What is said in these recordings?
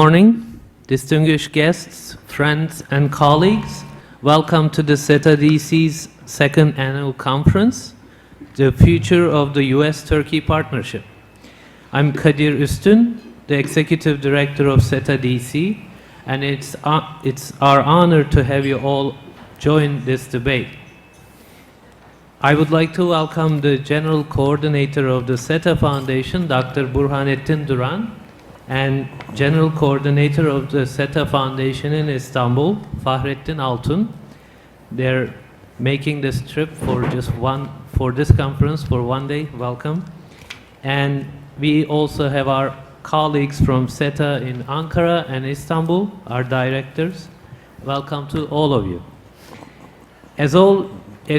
morning, distinguished guests, friends, and colleagues. Welcome to the SETA DC's second annual conference, The Future of the US-Turkey Partnership. I'm Kadir Üstün, the Executive Director of SETA DC, and it's our honor to have you all join this debate. I would like to welcome the General Coordinator of the SETA Foundation, Dr. Burhanettin Duran, and General Coordinator of the SETA Foundation in Istanbul, Fahrettin Altun. They're making this trip for this conference for one day. Welcome. And we also have our colleagues from SETA in Ankara and Istanbul, our directors. Welcome to all of you. As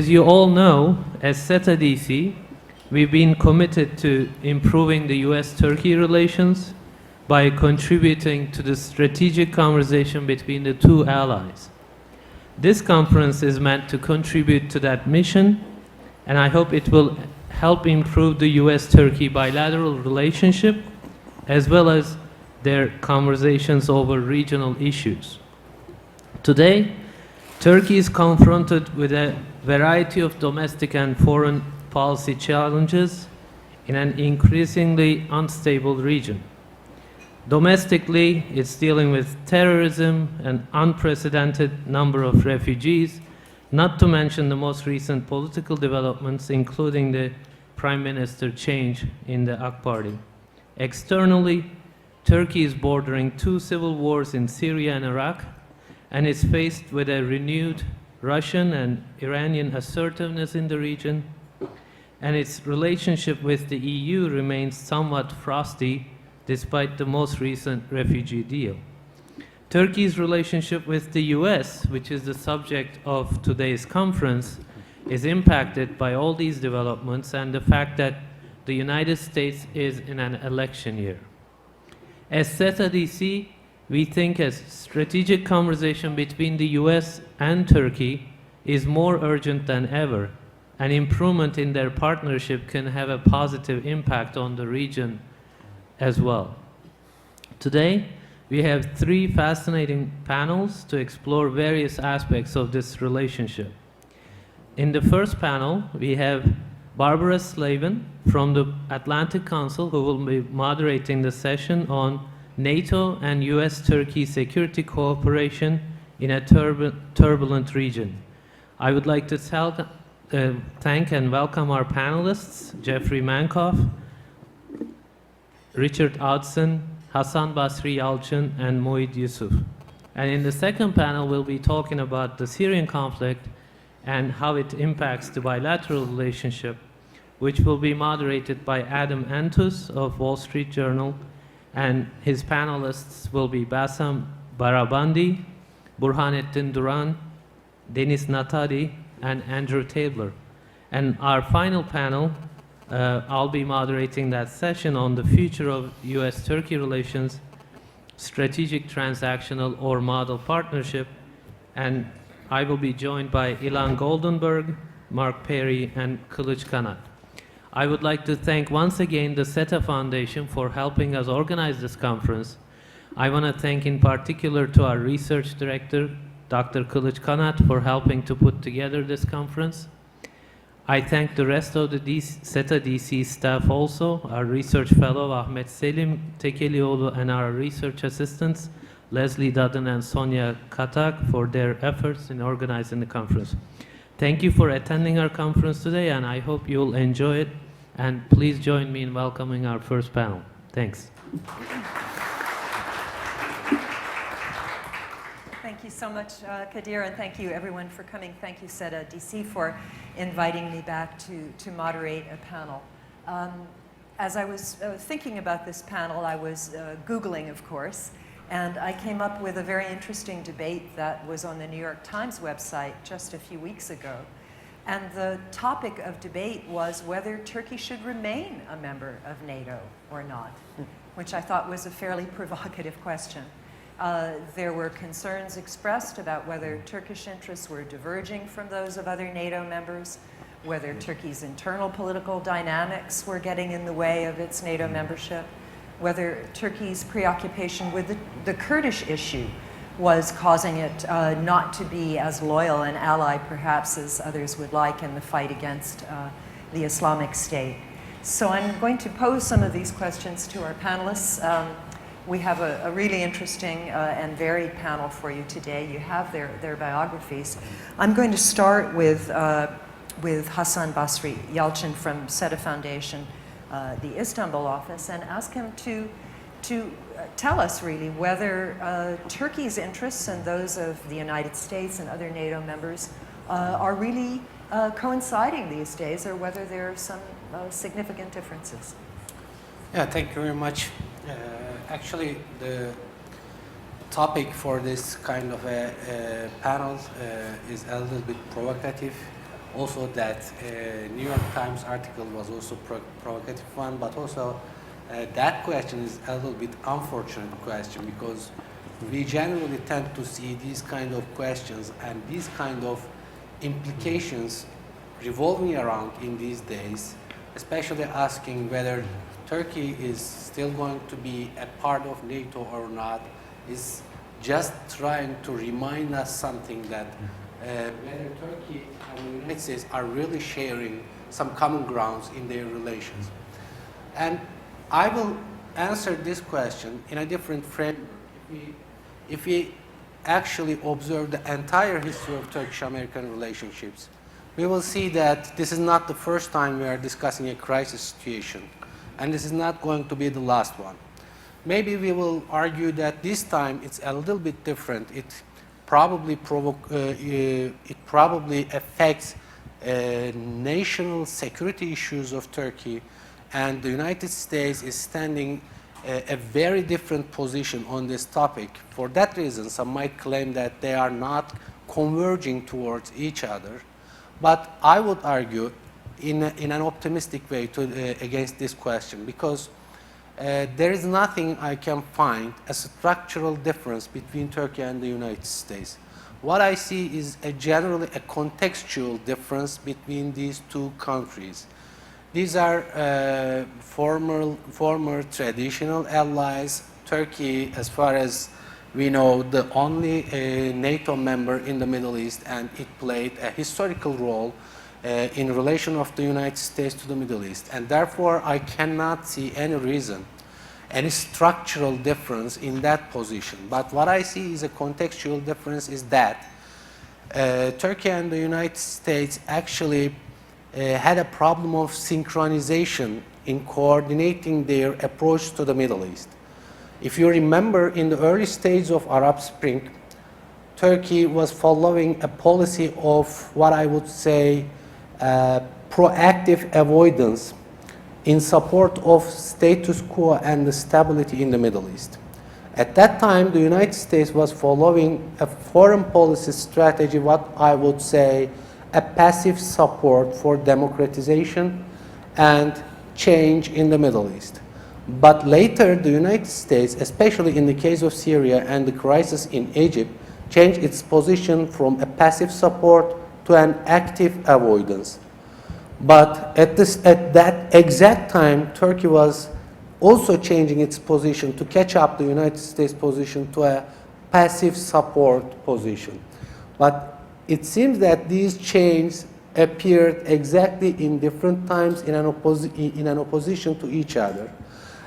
you all know, as SETA DC, we've been committed to improving the US-Turkey relations by contributing to the strategic conversation between the two allies. This conference is meant to contribute to that mission, and I hope it will help improve the US-Turkey bilateral relationship, as well as their conversations over regional issues. Today, Turkey is confronted with a variety of domestic and foreign policy challenges in an increasingly unstable region. Domestically, it's dealing with terrorism, an unprecedented number of refugees, not to mention the most recent political developments, including the Prime Minister change in the AK Party. Externally, Turkey is bordering two civil wars in Syria and Iraq, and is faced with a renewed Russian and Iranian assertiveness in the region, and its relationship with the EU remains somewhat frosty despite the most recent refugee deal. Turkey's relationship with the US, which is the subject of today's conference, is impacted by all these developments and the fact that the United States is in an election year. As SETA DC, we think a strategic conversation between the US and Turkey is more urgent than ever. An improvement in their partnership can have a positive impact on the region as well. Today, we have three fascinating panels to explore various aspects of this relationship. In the first panel, we have Barbara Slavin from the Atlantic Council, who will be moderating the session on NATO and US-Turkey security cooperation in a turbulent region. I would like to thank and welcome our panelists, Jeffrey Mankoff, Richard Outzen, Hasan Basri Yalcin, and Moeed Yusuf. And in the second panel, we'll be talking about the Syrian conflict and how it impacts the bilateral relationship, which will be moderated by Adam Antus of Wall Street Journal, and his panelists will be Bassam Barabandi, Burhanettin Duran, Deniz Natali, and Andrew Tabler. And our final panel, I'll be moderating that session on the future of US-Turkey relations, strategic transactional or model partnership, and I will be joined by Ilan Goldenberg, Mark Perry, and Kılıç Kanat. I would like to thank once again the SETA Foundation for helping us organize this conference. I want to thank in particular to our research director, Dr. Kılıç Kanat, for helping to put together this conference. I thank the rest of the SETA DC staff also, our research fellow Ahmet Selim Tekelioğlu, and our research assistants, Leslie Dudden and Sonia Katak, for their efforts in organizing the conference. Thank you for attending our conference today, and I hope you'll enjoy it. And please join me in welcoming our first panel. Thanks. Thank you so much, Kadir, and thank you everyone for coming. Thank you, SETA DC, for inviting me back to moderate a panel. As I was thinking about this panel, I was Googling, of course, and I came up with a very interesting debate that was on the New York Times website just a few weeks ago. And the topic of debate was whether Turkey should remain a member of NATO or not, which I thought was a fairly provocative question. There were concerns expressed about whether Turkish interests were diverging from those of other NATO members, whether Turkey's internal political dynamics were getting in the way of its NATO membership, whether Turkey's preoccupation with the Kurdish issue was causing it not to be as loyal an ally perhaps as others would like in the fight against the Islamic State. So I'm going to pose some of these questions to our panelists. We have a really interesting and varied panel for you today. You have their biographies. I'm going to start with Hasan Basri, Yalcin from SETA Foundation, the Istanbul office, and ask him to tell us really whether Turkey's interests and those of the United States and other NATO members are really coinciding these days, or whether there are some significant differences. Yeah, thank you very much. Actually, the topic for this kind of a panel is a little bit provocative. Also, that New York Times article was also provocative one, but also that question is a little bit unfortunate question, because we generally tend to see these kind of questions and these kind of implications revolving around in these days, especially asking whether Turkey is still going to be a part of NATO or not, is just trying to remind us something that whether Turkey and the United States are really sharing some common grounds in their relations. And I will answer this question in a different frame. If we actually observe the entire history of Turkish-American relationships, we will see that this is not the first time we are discussing a crisis situation, and this is not going to be the last one. Maybe we will argue that this time it's a little bit different. It probably affects national security issues of Turkey, and the United States is standing a very different position on this topic. For that reason, some might claim that they are not converging towards each other. But I would argue in an optimistic way against this question, because there is nothing I can find a structural difference between Turkey and the United States. What I see is generally a contextual difference between these two countries. These are former traditional allies. Turkey, as far as we know, the only NATO member in the Middle East, and it played a historical role in relation of the United States to the Middle East. And therefore, I cannot see any reason, any structural difference in that position. But what I see is a contextual difference is that Turkey and the United States actually had a problem of synchronization in coordinating their approach to the Middle East. If you remember, in the early stage of Arab Spring, Turkey was following a policy of what I would say proactive avoidance in support of status quo and the stability in the Middle East. At that time, the United States was following a foreign policy strategy, what I would say a passive support for democratization and change in the Middle East. But later, the United States, especially in the case of Syria and the crisis in Egypt, changed its position from a passive support to an active avoidance. But at that exact time, Turkey was also changing its position to catch up the United States position to a passive support position. But it seems that these changes appeared exactly in different times in an opposition to each other.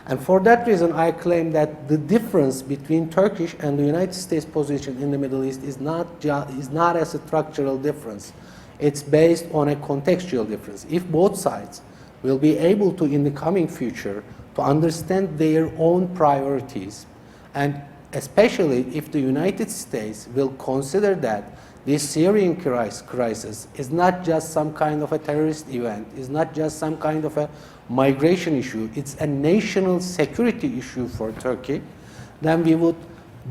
And for that reason, I claim that the difference between Turkish and the United States position in the Middle East is not a structural difference. It's based on a contextual difference. If both sides will be able to, in the coming future, to understand their own priorities, and especially if the United States will consider that this Syrian crisis is not just some kind of a terrorist event, is not just some kind of a migration issue, it's a national security issue for Turkey, then we would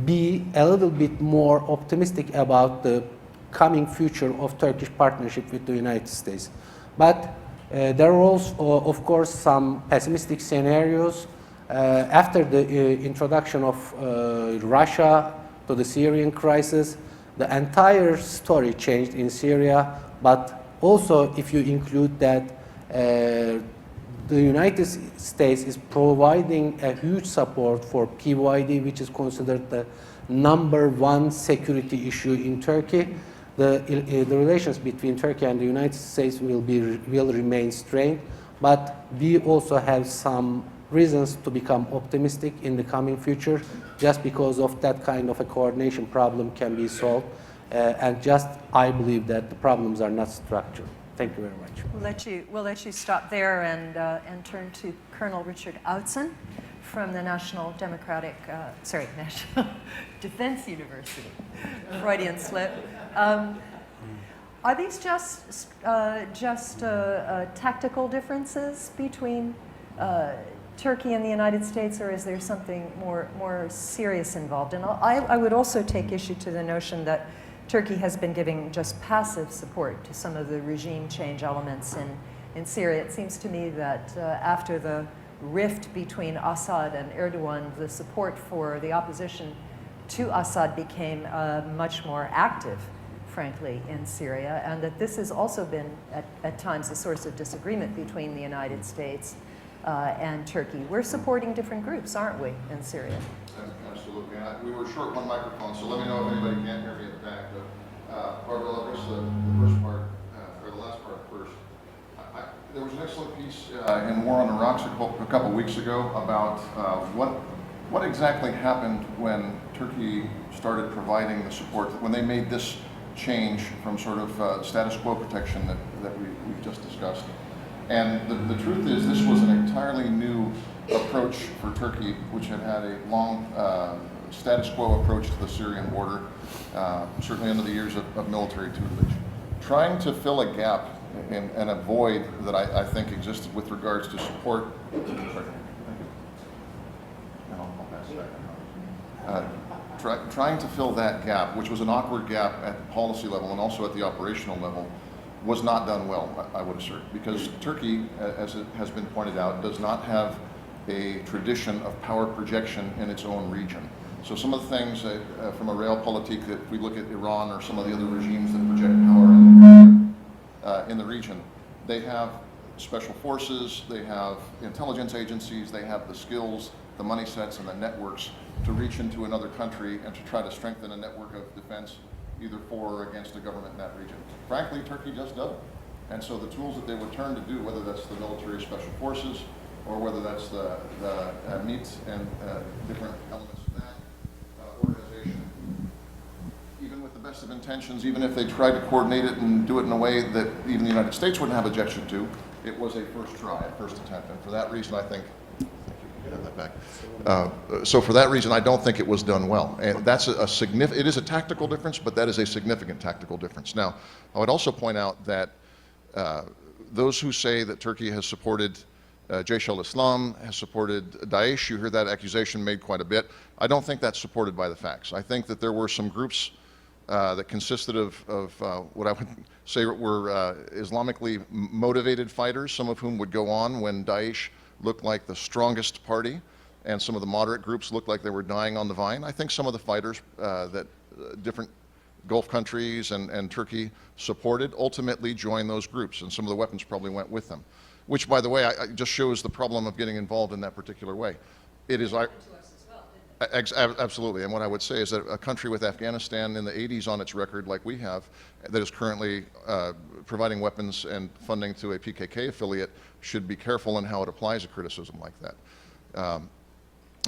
be a little bit more optimistic about the coming future of Turkish partnership with the United States. But there are also, of course, some pessimistic scenarios. After the introduction of Russia to the Syrian crisis, the entire story changed in Syria, but also if you include that the United States is providing a huge support for PYD, which is considered the #1 security issue in Turkey. The relations between Turkey and the United States will remain strained, but we also have some reasons to become optimistic in the coming future, just because of that kind of a coordination problem can be solved, and just I believe that the problems are not structural. Thank you very much. We'll let you stop there and turn to Colonel Richard Outzen from the National Defense University. Freudian slip. Are these just tactical differences between Turkey and the United States, or is there something more serious involved? And I would also take issue to the notion that Turkey has been giving just passive support to some of the regime change elements in Syria. It seems to me that after the rift between Assad and Erdogan, the support for the opposition to Assad became much more active, frankly, in Syria, and that this has also been at times a source of disagreement between the United States and Turkey. We're supporting different groups, aren't we, in Syria? Absolutely. We were short one microphone, so let me know if anybody can't hear me at the back. Barbara, I'll address the first part, or the last part first. There was an excellent piece in War on Iraq a couple weeks ago about what exactly happened when Turkey started providing the support, when they made this change from sort of status quo protection that we've just discussed. And the truth is, this was an entirely new approach for Turkey, which had had a long status quo approach to the Syrian border, certainly under the years of military tutelage. Trying to fill a gap and a void that I think existed with regards to support. Trying to fill that gap, which was an awkward gap at the policy level and also at the operational level, was not done well, I would assert, because Turkey, as it has been pointed out, does not have a tradition of power projection in its own region. So some of the things from a realpolitik, that if we look at Iran or some of the other regimes that project power in the region, they have special forces, they have intelligence agencies, they have the skills, the money sets, and the networks to reach into another country and to try to strengthen a network of defense either for or against a government in that region. Frankly, Turkey just doesn't. And so the tools that they would turn to do, whether that's the military special forces or whether that's the MIT and different elements of that organization, even with the best of intentions, even if they tried to coordinate it and do it in a way that even the United States wouldn't have objection to, it was a first try, a first attempt. And for that reason, I think, that back. So for that reason, I don't think it was done well. And that's it is a tactical difference, but that is a significant tactical difference. Now, I would also point out that those who say that Turkey has supported Jaish al-Islam, has supported Daesh, you heard that accusation made quite a bit. I don't think that's supported by the facts. I think that there were some groups that consisted of what I would say were Islamically motivated fighters, some of whom would go on when Daesh looked like the strongest party, and some of the moderate groups looked like they were dying on the vine. I think some of the fighters that different Gulf countries and Turkey supported ultimately joined those groups, and some of the weapons probably went with them, which, by the way, just shows the problem of getting involved in that particular way. It is absolutely, and what I would say is that a country with Afghanistan in the 80s on its record, like we have, that is currently providing weapons and funding to a PKK affiliate, should be careful in how it applies a criticism like that.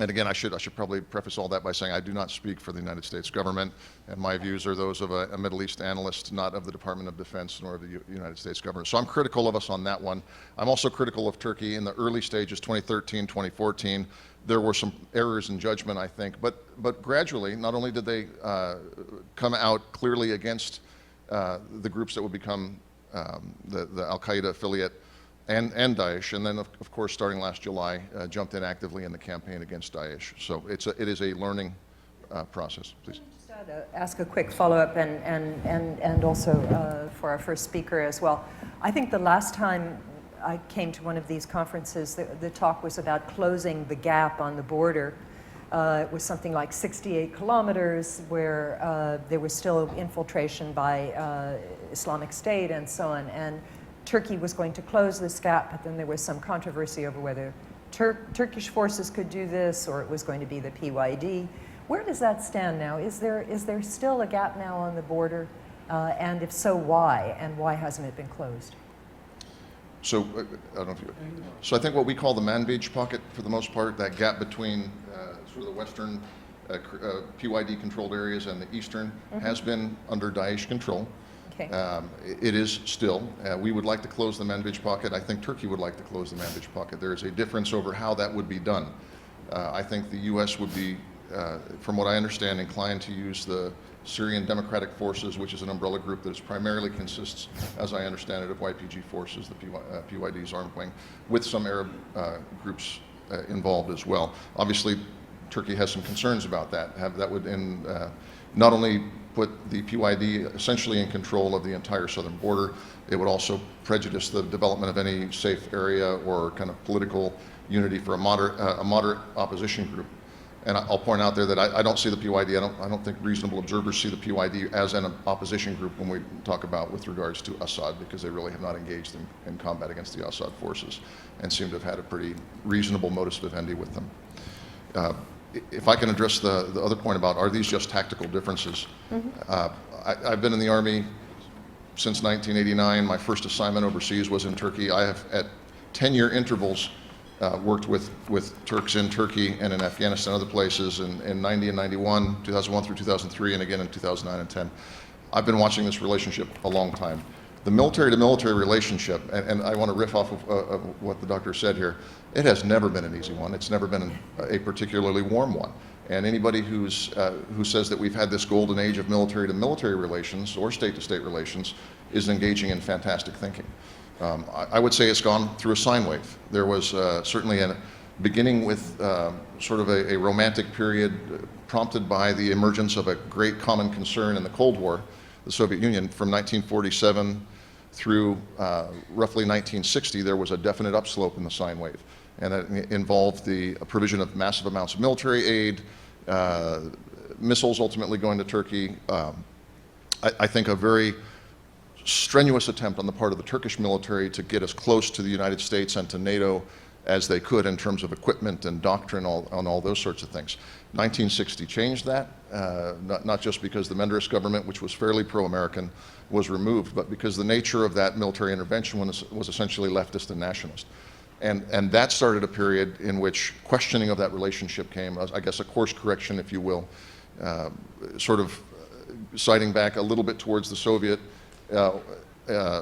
And again, I should probably preface all that by saying I do not speak for the United States government, and my views are those of a Middle East analyst, not of the Department of Defense nor of the United States government. So I'm critical of us on that one. I'm also critical of Turkey in the early stages, 2013, 2014. There were some errors in judgment, I think, but gradually, not only did they come out clearly against the groups that would become the Al-Qaeda affiliate and Daesh, and then of course starting last July jumped in actively in the campaign against Daesh. So it is a learning process. Please. Ask a quick follow-up and also for our first speaker as well. I think the last time I came to one of these conferences, the talk was about closing the gap on the border. It was something like 68 kilometers where there was still infiltration by Islamic State and so on. And Turkey was going to close this gap, but then there was some controversy over whether Turkish forces could do this or it was going to be the PYD. Where does that stand now? Is there still a gap now on the border? And if so, why? And why hasn't it been closed? So, I don't know if you, so I think what we call the Manbij pocket, for the most part, that gap between sort of the western PYD-controlled areas and the eastern has been under Daesh control. Okay. It is still. We would like to close the Manbij pocket. I think Turkey would like to close the Manbij pocket. There is a difference over how that would be done. I think the U.S. would be, from what I understand, inclined to use the Syrian Democratic Forces, which is an umbrella group that is primarily consists, as I understand it, of YPG forces, the PYD's armed wing, with some Arab groups involved as well. Obviously, Turkey has some concerns about that. That would not only put the PYD essentially in control of the entire southern border, it would also prejudice the development of any safe area or kind of political unity for a moderate opposition group. And I'll point out there that I don't see the PYD, I don't think reasonable observers see the PYD as an opposition group when we talk about with regards to Assad, because they really have not engaged in combat against the Assad forces and seem to have had a pretty reasonable modus vivendi with them. If I can address the other point about, are these just tactical differences? I've been in the Army since 1989. My first assignment overseas was in Turkey. I have, at 10-year intervals, worked with Turks in Turkey and in Afghanistan and other places in 90 and 91, 2001 through 2003, and again in 2009 and 10. I've been watching this relationship a long time. The military-to-military relationship, and I want to riff off of what the doctor said here, it has never been an easy one. It's never been a particularly warm one. And anybody who says that we've had this golden age of military-to-military relations or state-to-state relations is engaging in fantastic thinking. I would say it's gone through a sine wave. There was certainly beginning with sort of a romantic period prompted by the emergence of a great common concern in the Cold War, the Soviet Union. From 1947 through roughly 1960, there was a definite upslope in the sine wave. And that involved the provision of massive amounts of military aid, missiles ultimately going to Turkey. I think a very strenuous attempt on the part of the Turkish military to get as close to the United States and to NATO as they could in terms of equipment and doctrine on all those sorts of things. 1960 changed that, not just because the Menderes government, which was fairly pro-American, was removed, but because the nature of that military intervention was essentially leftist and nationalist. And that started a period in which questioning of that relationship came, I guess a course correction, if you will, sort of siding back a little bit towards the Soviet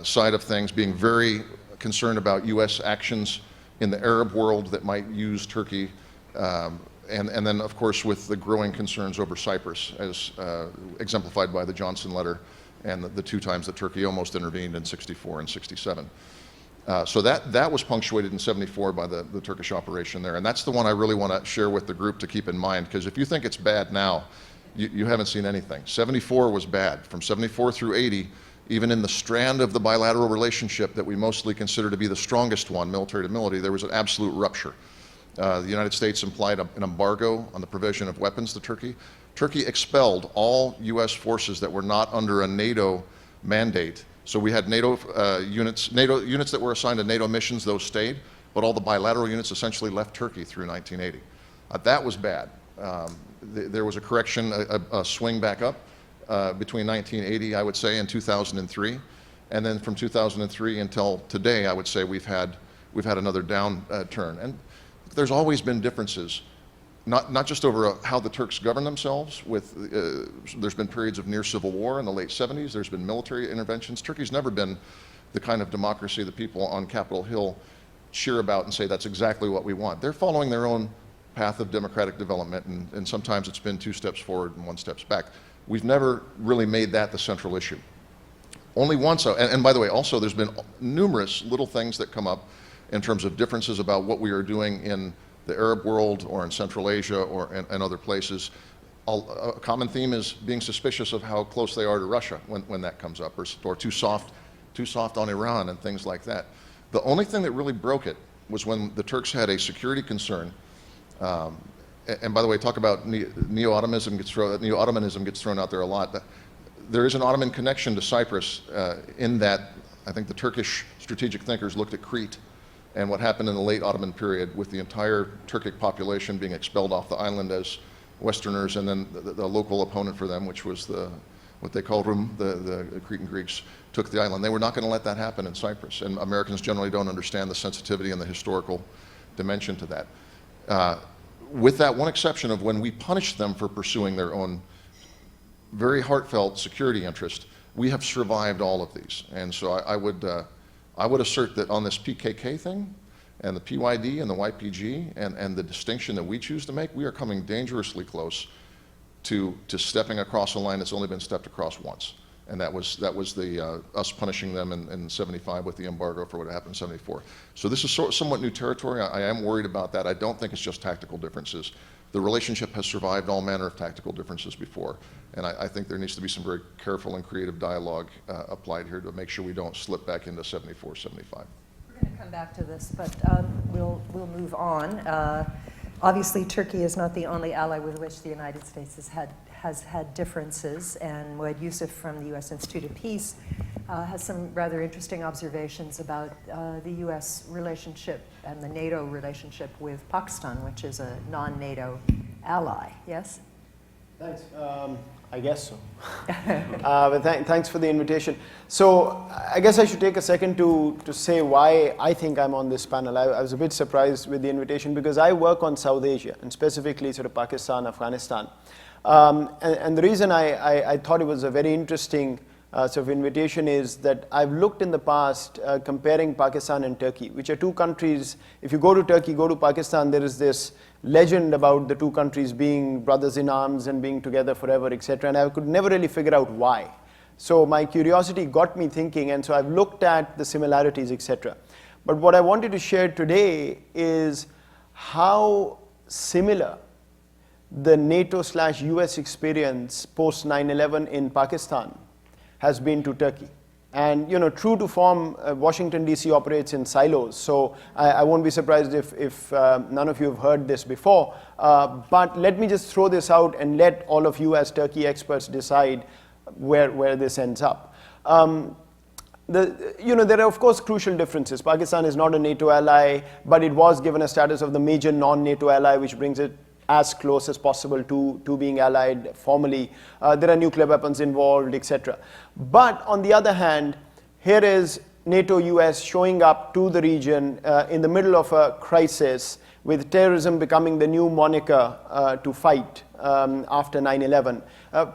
side of things, being very concerned about U.S. actions in the Arab world that might use Turkey, and then, of course, with the growing concerns over Cyprus, as exemplified by the Johnson letter and the two times that Turkey almost intervened in '64 and '67. So that was punctuated in '74 by the Turkish operation there, and that's the one I really want to share with the group to keep in mind, because if you think it's bad now, you haven't seen anything. '74 was bad. From '74 through '80, even in the strand of the bilateral relationship that we mostly consider to be the strongest one, military to military, there was an absolute rupture. The United States implied an embargo on the provision of weapons to Turkey. Turkey expelled all U.S. forces that were not under a NATO mandate. So we had NATO units that were assigned to NATO missions, those stayed, but all the bilateral units essentially left Turkey through 1980. That was bad. There was a correction, a swing back up between 1980, I would say, and 2003. And then from 2003 until today, I would say we've had another downturn. And there's always been differences, not just over how the Turks govern themselves. There's been periods of near civil war in the late 70s. There's been military interventions. Turkey's never been the kind of democracy that people on Capitol Hill cheer about and say that's exactly what we want. They're following their own path of democratic development, and sometimes it's been 2 steps forward and 1 step back. We've never really made that the central issue. Only once, and by the way, also there's been numerous little things that come up in terms of differences about what we are doing in the Arab world or in Central Asia and other places. A common theme is being suspicious of how close they are to Russia when that comes up, or too soft on Iran and things like that. The only thing that really broke it was when the Turks had a security concern. And by the way, talk about neo-Ottomanism gets thrown out there a lot. There is an Ottoman connection to Cyprus in that I think the Turkish strategic thinkers looked at Crete and what happened in the late Ottoman period with the entire Turkic population being expelled off the island as Westerners, and then the local opponent for them, which was what they called Rum, the Cretan Greeks, took the island. They were not going to let that happen in Cyprus, and Americans generally don't understand the sensitivity and the historical dimension to that. With that one exception of when we punished them for pursuing their own very heartfelt security interest, we have survived all of these. And so I would assert that on this PKK thing, and the PYD and the YPG and the distinction that we choose to make, we are coming dangerously close to stepping across a line that's only been stepped across once. And that was the us punishing them in 75 with the embargo for what happened in 74. So this is somewhat new territory. I am worried about that. I don't think it's just tactical differences. The relationship has survived all manner of tactical differences before. And I think there needs to be some very careful and creative dialogue applied here to make sure we don't slip back into 74, 75. We're going to come back to this, but we'll move on. Obviously, Turkey is not the only ally with which the United States has had differences, and Moeed Yusuf from the U.S. Institute of Peace has some rather interesting observations about the U.S. relationship and the NATO relationship with Pakistan, which is a non-NATO ally. Yes? Thanks. I guess so. But thanks for the invitation. So I guess I should take a second to say why I think I'm on this panel. I was a bit surprised with the invitation because I work on South Asia, and specifically sort of Pakistan, Afghanistan. And the reason I thought it was a very interesting sort of invitation is that I've looked in the past comparing Pakistan and Turkey, which are two countries. If you go to Turkey, go to Pakistan, there is this legend about the two countries being brothers in arms and being together forever, etc. And I could never really figure out why. So my curiosity got me thinking, and so I've looked at the similarities, etc. But what I wanted to share today is how similar the NATO/US experience post 9/11 in Pakistan has been to Turkey. And true to form, Washington, D.C. operates in silos. So I won't be surprised if none of you have heard this before. But let me just throw this out and let all of you as Turkey experts decide where this ends up. There are, of course, crucial differences. Pakistan is not a NATO ally, but it was given a status of the major non-NATO ally, which brings it as close as possible to being allied formally. There are nuclear weapons involved, etc. But on the other hand, here is NATO-US showing up to the region in the middle of a crisis, with terrorism becoming the new moniker to fight after 9/11.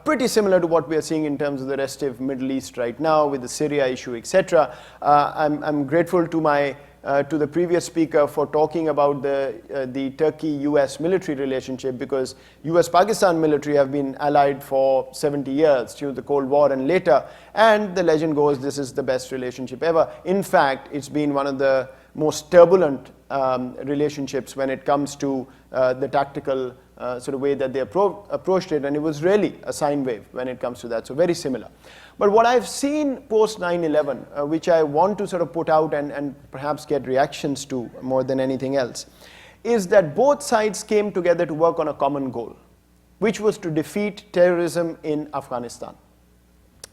Pretty similar to what we are seeing in terms of the rest of Middle East right now with the Syria issue, etc. I'm grateful to the previous speaker for talking about the Turkey-US military relationship, because US-Pakistan military have been allied for 70 years through the Cold War and later, and the legend goes this is the best relationship ever. In fact, it's been one of the most turbulent relationships when it comes to the tactical sort of way that they approached it, and it was really a sine wave when it comes to that, so very similar. But what I've seen post 9/11, which I want to sort of put out and perhaps get reactions to more than anything else, is that both sides came together to work on a common goal, which was to defeat terrorism in Afghanistan,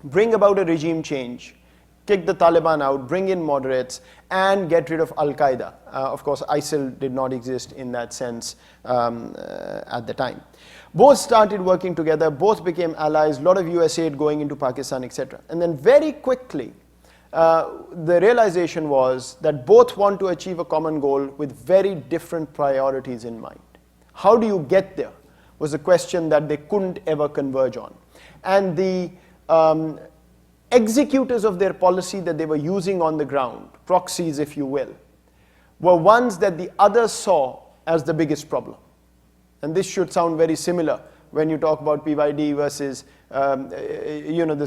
bring about a regime change, kick the Taliban out, bring in moderates, and get rid of Al-Qaeda. Of course, ISIL did not exist in that sense at the time. Both started working together, both became allies, a lot of US aid going into Pakistan, etc. And then very quickly, the realization was that both want to achieve a common goal with very different priorities in mind. How do you get there was a question that they couldn't ever converge on. And the executors of their policy that they were using on the ground, proxies if you will, were ones that the others saw as the biggest problem. And this should sound very similar when you talk about PYD versus the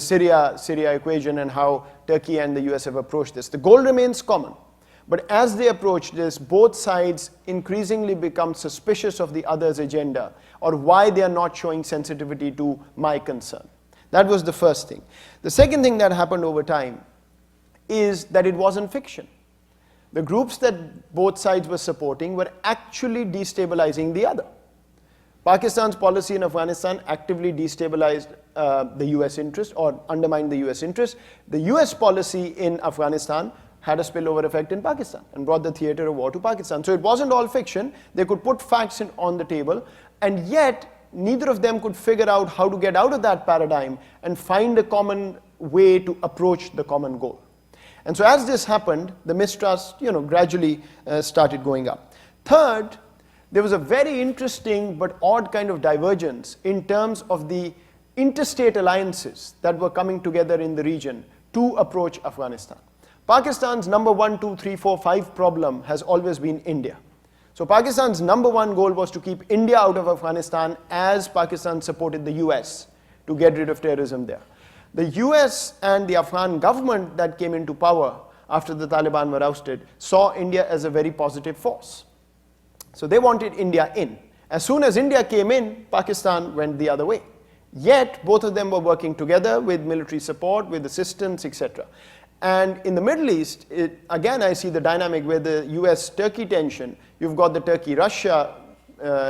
Syria equation and how Turkey and the US have approached this. The goal remains common, but as they approach this, both sides increasingly become suspicious of the other's agenda or why they are not showing sensitivity to my concern. That was the first thing. The second thing that happened over time is that it wasn't fiction. The groups that both sides were supporting were actually destabilizing the other. Pakistan's policy in Afghanistan actively destabilized the US interest or undermined the US interest. The US policy in Afghanistan had a spillover effect in Pakistan and brought the theater of war to Pakistan. So it wasn't all fiction. They could put facts on the table, and yet neither of them could figure out how to get out of that paradigm and find a common way to approach the common goal. And so as this happened, the mistrust, gradually started going up. Third, there was a very interesting but odd kind of divergence in terms of the interstate alliances that were coming together in the region to approach Afghanistan. Pakistan's number 1, 2, 3, 4, 5 problem has always been India. So Pakistan's number 1 goal was to keep India out of Afghanistan as Pakistan supported the US to get rid of terrorism there. The US and the Afghan government that came into power after the Taliban were ousted saw India as a very positive force. So they wanted India in. As soon as India came in, Pakistan went the other way. Yet both of them were working together with military support, with assistance, etc. And in the Middle East, again I see the dynamic where the US-Turkey tension, you've got the Turkey-Russia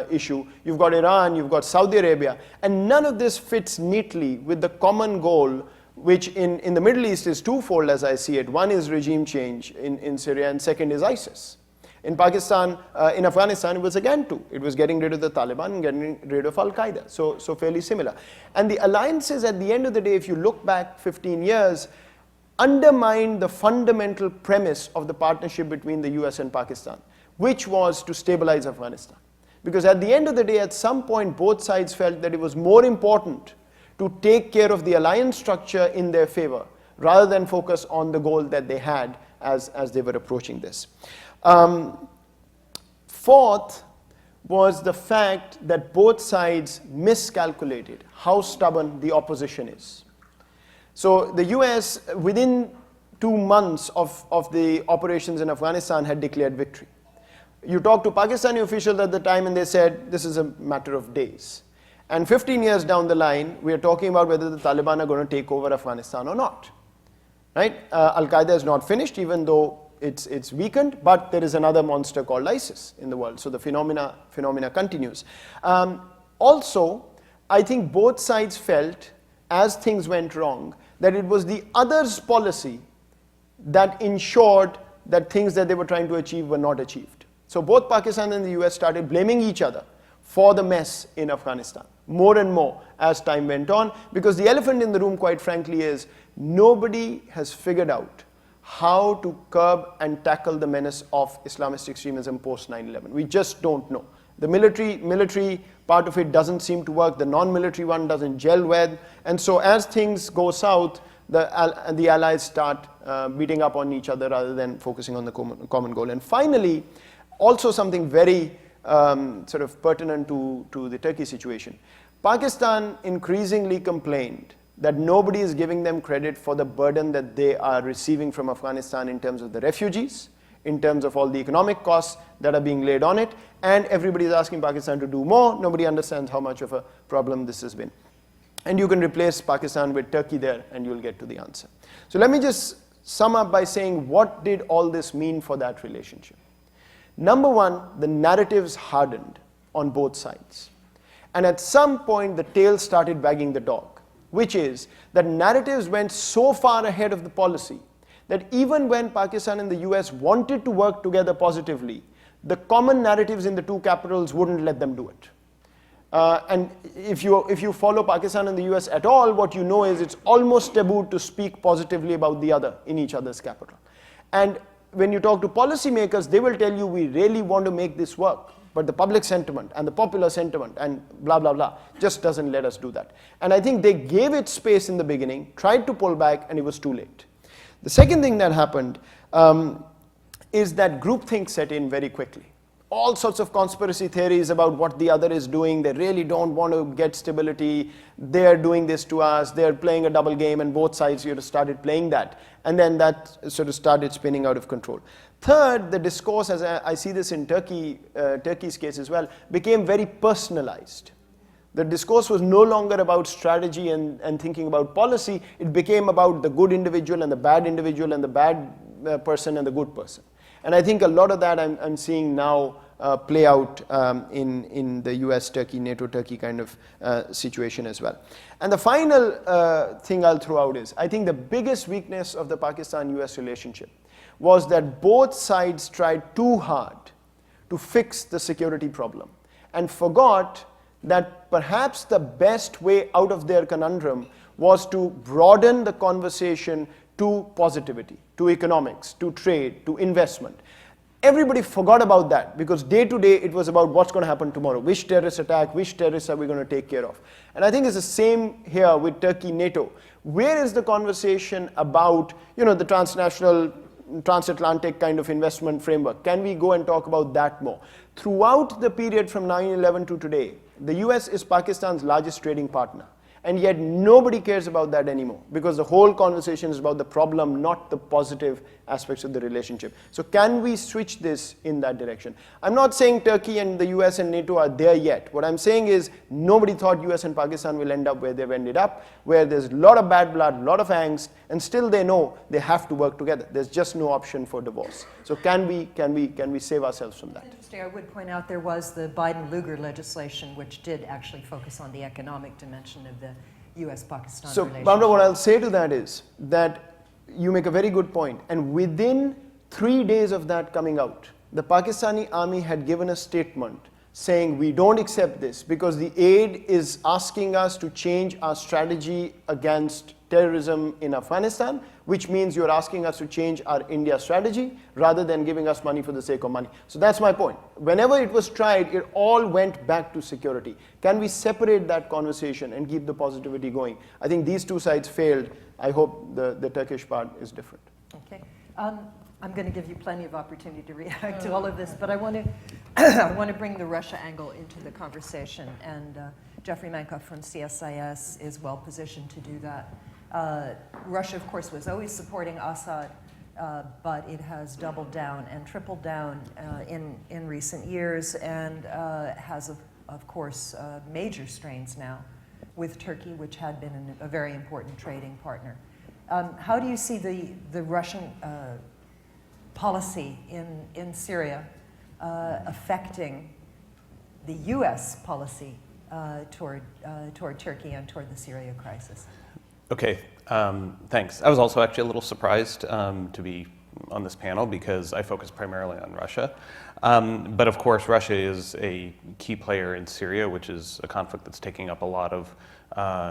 issue, you've got Iran, you've got Saudi Arabia, and none of this fits neatly with the common goal, which in the Middle East is twofold as I see it. One is regime change in Syria, and second is ISIS. In Pakistan, in Afghanistan, it was again two. It was getting rid of the Taliban and getting rid of Al-Qaeda, so fairly similar. And the alliances at the end of the day, if you look back 15 years, undermined the fundamental premise of the partnership between the US and Pakistan, which was to stabilize Afghanistan. Because at the end of the day, at some point, both sides felt that it was more important to take care of the alliance structure in their favor, rather than focus on the goal that they had as they were approaching this. Fourth was the fact that both sides miscalculated how stubborn the opposition is. So the US, within 2 months of the operations in Afghanistan, had declared victory. You talk to Pakistani officials at the time and they said, this is a matter of days. And 15 years down the line, we are talking about whether the Taliban are going to take over Afghanistan or not. Right? Al-Qaeda is not finished, even though it's weakened, but there is another monster called ISIS in the world. So the phenomena continues. Also, I think both sides felt, as things went wrong, that it was the other's policy that ensured that things that they were trying to achieve were not achieved. So both Pakistan and the US started blaming each other for the mess in Afghanistan, more and more as time went on, because the elephant in the room, quite frankly, is nobody has figured out how to curb and tackle the menace of Islamist extremism post 9/11. We just don't know. The military part of it doesn't seem to work, the non-military one doesn't gel well, and so as things go south, the allies start beating up on each other rather than focusing on the common goal. And finally, also something very sort of pertinent to the Turkey situation. Pakistan increasingly complained that nobody is giving them credit for the burden that they are receiving from Afghanistan in terms of the refugees, in terms of all the economic costs that are being laid on it, and everybody is asking Pakistan to do more. Nobody understands how much of a problem this has been. And you can replace Pakistan with Turkey there and you'll get to the answer. So let me just sum up by saying, what did all this mean for that relationship? Number one, the narratives hardened on both sides. And at some point, the tail started wagging the dog, which is that narratives went so far ahead of the policy that even when Pakistan and the US wanted to work together positively, the common narratives in the two capitals wouldn't let them do it. And if you follow Pakistan and the US at all, what you know is it's almost taboo to speak positively about the other in each other's capital. And when you talk to policymakers, they will tell you, we really want to make this work, but the public sentiment and the popular sentiment and blah, blah, blah just doesn't let us do that. And I think they gave it space in the beginning, tried to pull back, and it was too late. The second thing that happened is that groupthink set in very quickly. All sorts of conspiracy theories about what the other is doing. They really don't want to get stability. They're doing this to us. They're playing a double game, and both sides started playing that. And then that sort of started spinning out of control. Third, the discourse, as I see this in Turkey's case as well, became very personalized. The discourse was no longer about strategy and thinking about policy. It became about the good individual and the bad individual and the bad person and the good person. And I think a lot of that I'm seeing now play out in the US-Turkey, NATO-Turkey kind of situation as well. And the final thing I'll throw out is, I think the biggest weakness of the Pakistan-US relationship was that both sides tried too hard to fix the security problem and forgot that perhaps the best way out of their conundrum was to broaden the conversation to positivity, to economics, to trade, to investment. Everybody forgot about that because day to day it was about what's going to happen tomorrow, which terrorist attack, which terrorists are we going to take care of. And I think it's the same here with Turkey, NATO. Where is the conversation about, the transnational, transatlantic kind of investment framework? Can we go and talk about that more? Throughout the period from 9/11 to today, the US is Pakistan's largest trading partner. And yet nobody cares about that anymore because the whole conversation is about the problem, not the positive aspects of the relationship. So can we switch this in that direction? I'm not saying Turkey and the US and NATO are there yet. What I'm saying is nobody thought US and Pakistan will end up where they've ended up, where there's a lot of bad blood, a lot of angst, and still they know they have to work together. There's just no option for divorce. So can we save ourselves from that? Interesting. I would point out there was the Biden-Lugar legislation, which did actually focus on the economic dimension of the US-Pakistan relationship. So, Barbara, what I'll say to that is that you make a very good point. And within 3 days of that coming out, the Pakistani army had given a statement saying we don't accept this because the aid is asking us to change our strategy against terrorism in Afghanistan, which means you're asking us to change our India strategy rather than giving us money for the sake of money. So that's my point. Whenever it was tried, it all went back to security. Can we separate that conversation and keep the positivity going? I think these two sides failed. I hope the Turkish part is different. Okay. I'm going to give you plenty of opportunity to react to all of this, but I want to bring the Russia angle into the conversation, and Jeffrey Mankoff from CSIS is well positioned to do that. Russia, of course, was always supporting Assad, but it has doubled down and tripled down in recent years and has, of course, major strains now with Turkey, which had been a very important trading partner. How do you see the Russian policy in Syria affecting the U.S. policy toward Turkey and toward the Syria crisis? Okay, thanks. I was also actually a little surprised to be on this panel because I focus primarily on Russia. But of course, Russia is a key player in Syria, which is a conflict that's taking up a lot of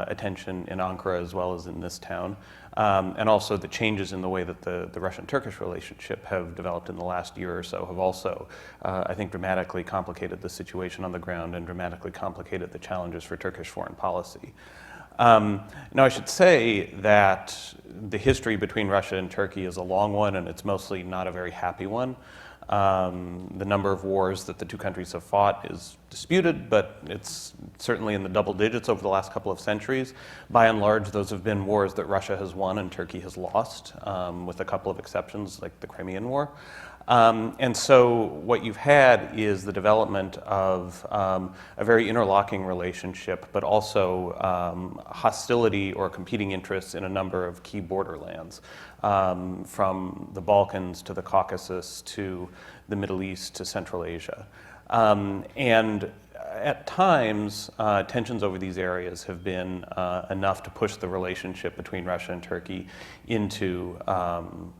attention in Ankara as well as in this town. And also the changes in the way that the Russian-Turkish relationship have developed in the last year or so have also, I think, dramatically complicated the situation on the ground and dramatically complicated the challenges for Turkish foreign policy. Now, I should say that the history between Russia and Turkey is a long one, and it's mostly not a very happy one. The number of wars that the two countries have fought is disputed, but it's certainly in the double digits over the last couple of centuries. By and large, those have been wars that Russia has won and Turkey has lost, with a couple of exceptions like the Crimean War. And so what you've had is the development of a very interlocking relationship, but also hostility or competing interests in a number of key borderlands, from the Balkans to the Caucasus to the Middle East to Central Asia. And at times, tensions over these areas have been enough to push the relationship between Russia and Turkey into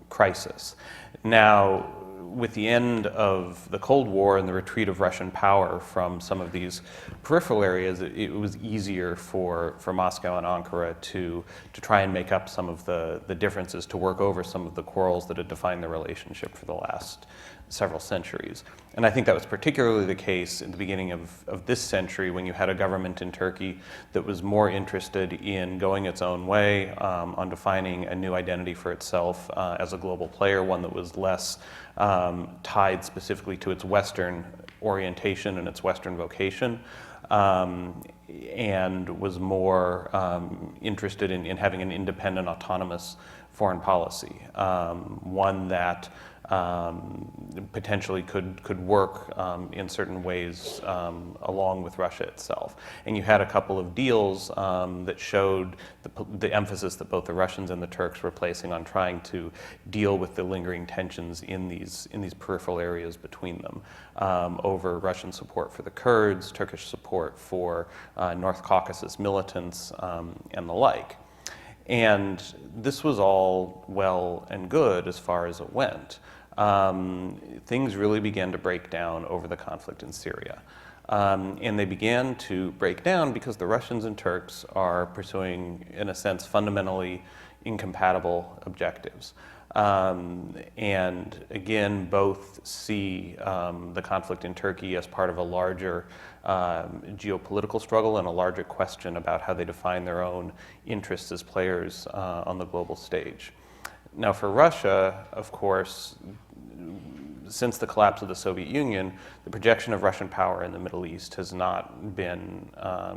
crisis. Now, with the end of the Cold War and the retreat of Russian power from some of these peripheral areas, it was easier for Moscow and Ankara to try and make up some of the differences, to work over some of the quarrels that had defined the relationship for the last several centuries. And I think that was particularly the case in the beginning of this century, when you had a government in Turkey that was more interested in going its own way, on defining a new identity for itself as a global player, one that was less tied specifically to its Western orientation and its Western vocation, and was more interested in having an independent, autonomous foreign policy, one that potentially could work in certain ways along with Russia itself. And you had a couple of deals that showed the emphasis that both the Russians and the Turks were placing on trying to deal with the lingering tensions in these peripheral areas between them, over Russian support for the Kurds, Turkish support for North Caucasus militants, and the like. And this was all well and good as far as it went. Things really began to break down over the conflict in Syria. And they began to break down because the Russians and Turks are pursuing, in a sense, fundamentally incompatible objectives. And again, both see the conflict in Turkey as part of a larger geopolitical struggle and a larger question about how they define their own interests as players on the global stage. Now, for Russia, of course, since the collapse of the Soviet Union, the projection of Russian power in the Middle East has not been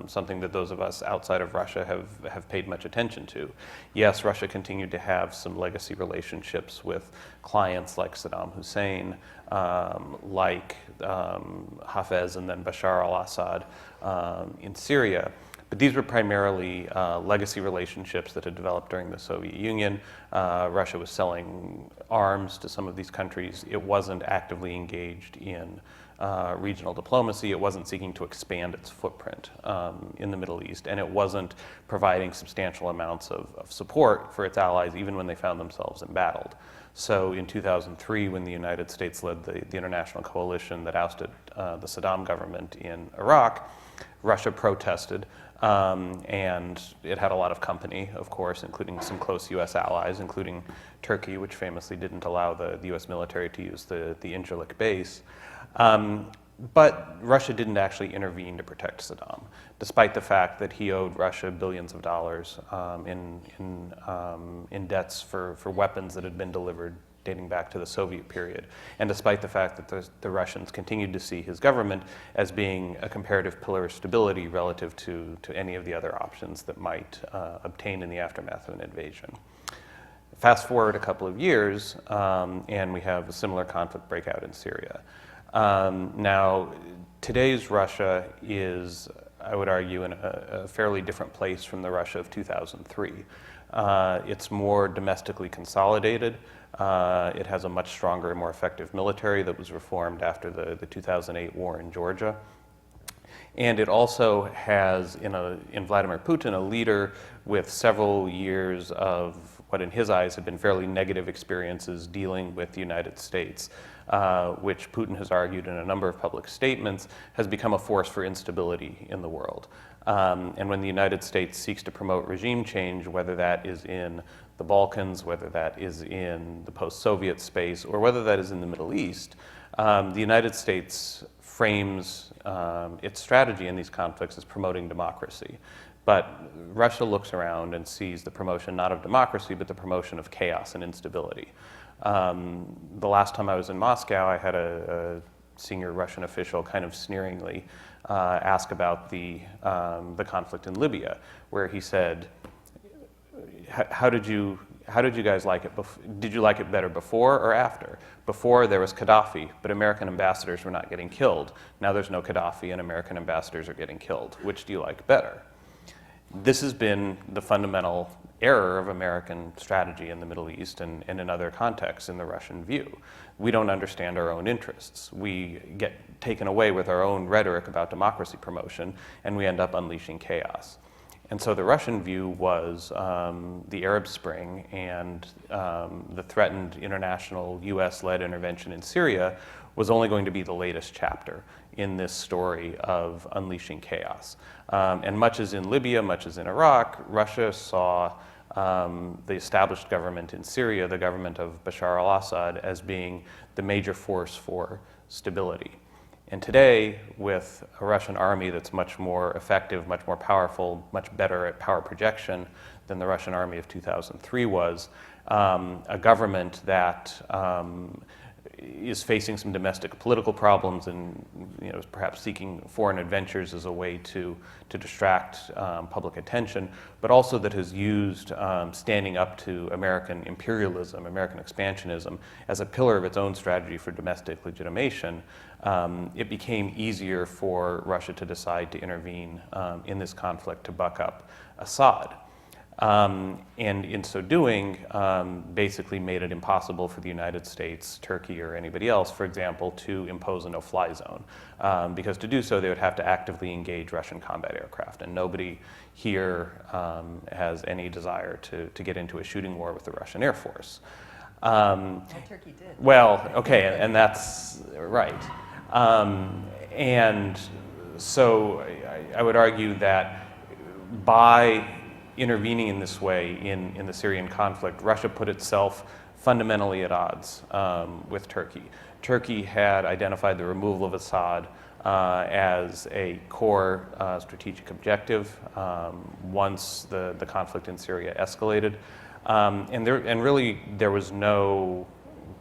something that those of us outside of Russia have paid much attention to. Yes, Russia continued to have some legacy relationships with clients like Saddam Hussein, like Hafez and then Bashar al-Assad in Syria. But these were primarily legacy relationships that had developed during the Soviet Union. Russia was selling arms to some of these countries. It wasn't actively engaged in regional diplomacy. It wasn't seeking to expand its footprint in the Middle East. And it wasn't providing substantial amounts of support for its allies, even when they found themselves embattled. So in 2003, when the United States led the international coalition that ousted the Saddam government in Iraq, Russia protested. And it had a lot of company, of course, including some close U.S. allies, including Turkey, which famously didn't allow the U.S. military to use the Incirlik base. But Russia didn't actually intervene to protect Saddam, despite the fact that he owed Russia billions of dollars in debts for weapons that had been delivered dating back to the Soviet period, and despite the fact that the Russians continued to see his government as being a comparative pillar of stability relative to any of the other options that might obtain in the aftermath of an invasion. Fast forward a couple of years, and we have a similar conflict breakout in Syria. Now, today's Russia is, I would argue, in a fairly different place from the Russia of 2003. It's more domestically consolidated. It has a much stronger and more effective military that was reformed after the 2008 war in Georgia. And it also has, in Vladimir Putin, a leader with several years of what in his eyes have been fairly negative experiences dealing with the United States, which Putin has argued in a number of public statements has become a force for instability in the world. And when the United States seeks to promote regime change, whether that is in the Balkans, whether that is in the post-Soviet space, or whether that is in the Middle East, the United States frames its strategy in these conflicts as promoting democracy. But Russia looks around and sees the promotion not of democracy, but the promotion of chaos and instability. The last time I was in Moscow, I had a senior Russian official kind of sneeringly ask about the conflict in Libya, where he said, how did you guys like it? Did you like it better before or after? Before there was Gaddafi, but American ambassadors were not getting killed. Now there's no Gaddafi and American ambassadors are getting killed. Which do you like better? This has been the fundamental error of American strategy in the Middle East and in other contexts in the Russian view. We don't understand our own interests. We get taken away with our own rhetoric about democracy promotion, and we end up unleashing chaos. And so the Russian view was the Arab Spring and the threatened international US-led intervention in Syria was only going to be the latest chapter in this story of unleashing chaos. And much as in Libya, much as in Iraq, Russia saw the established government in Syria, the government of Bashar al-Assad, as being the major force for stability. And today, with a Russian army that's much more effective, much more powerful, much better at power projection than the Russian army of 2003 was, a government that is facing some domestic political problems and is perhaps seeking foreign adventures as a way to distract public attention, but also that has used standing up to American imperialism, American expansionism, as a pillar of its own strategy for domestic legitimation. It became easier for Russia to decide to intervene in this conflict to buck up Assad. And in so doing, basically made it impossible for the United States, Turkey, or anybody else, for example, to impose a no-fly zone. Because to do so, they would have to actively engage Russian combat aircraft. And nobody here has any desire to get into a shooting war with the Russian Air Force. Well, Turkey did. Well, okay, and that's right. And so I would argue that by intervening in this way in the Syrian conflict, Russia put itself fundamentally at odds with Turkey. Turkey had identified the removal of Assad as a core strategic objective once the conflict in Syria escalated. And really, there was no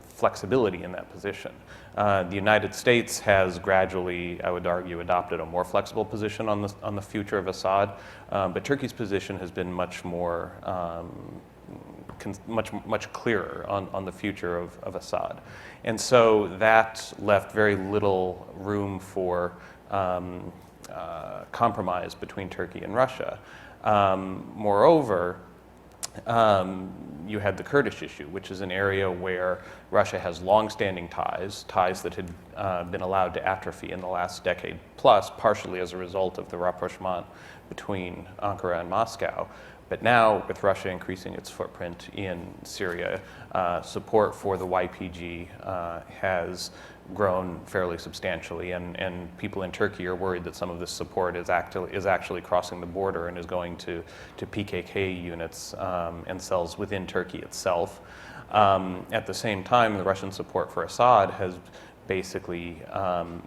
flexibility in that position. The United States has gradually, I would argue, adopted a more flexible position on the future of Assad, but Turkey's position has been much more, much clearer on the future of Assad. And so that left very little room for compromise between Turkey and Russia. Moreover, you had the Kurdish issue, which is an area where Russia has long-standing ties that had been allowed to atrophy in the last decade plus, partially as a result of the rapprochement between Ankara and Moscow. But now, with Russia increasing its footprint in Syria, support for the YPG has grown fairly substantially, and people in Turkey are worried that some of this support is actually crossing the border and is going to PKK units and cells within Turkey itself. At the same time, the Russian support for Assad has basically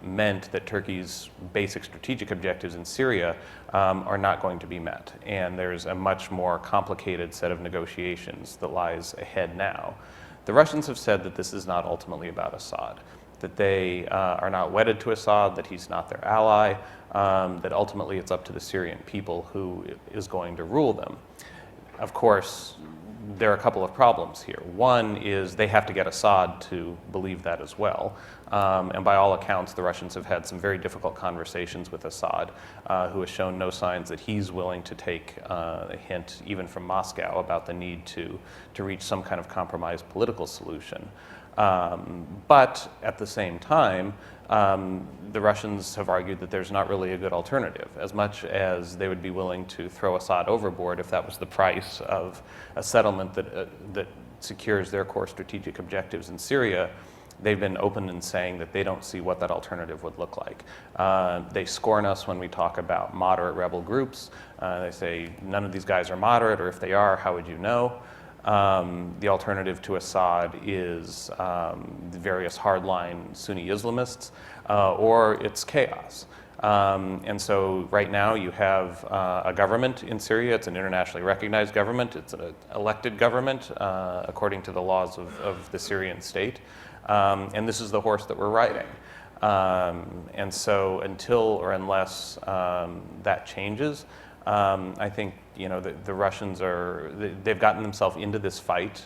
meant that Turkey's basic strategic objectives in Syria are not going to be met. And there's a much more complicated set of negotiations that lies ahead now. The Russians have said that this is not ultimately about Assad, that they are not wedded to Assad, that he's not their ally, that ultimately it's up to the Syrian people who is going to rule them. Of course, there are a couple of problems here. One is they have to get Assad to believe that as well. And by all accounts, the Russians have had some very difficult conversations with Assad, who has shown no signs that he's willing to take a hint, even from Moscow, about the need to reach some kind of compromised political solution. But at the same time, the Russians have argued that there's not really a good alternative. As much as they would be willing to throw Assad overboard if that was the price of a settlement that secures their core strategic objectives in Syria, they've been open in saying that they don't see what that alternative would look like. They scorn us when we talk about moderate rebel groups. They say none of these guys are moderate, or if they are, how would you know? The alternative to Assad is the various hardline Sunni Islamists, or it's chaos. And so right now you have a government in Syria. It's an internationally recognized government. It's an elected government according to the laws of the Syrian state. And this is the horse that we're riding. And so until or unless that changes, I think the Russians they've gotten themselves into this fight,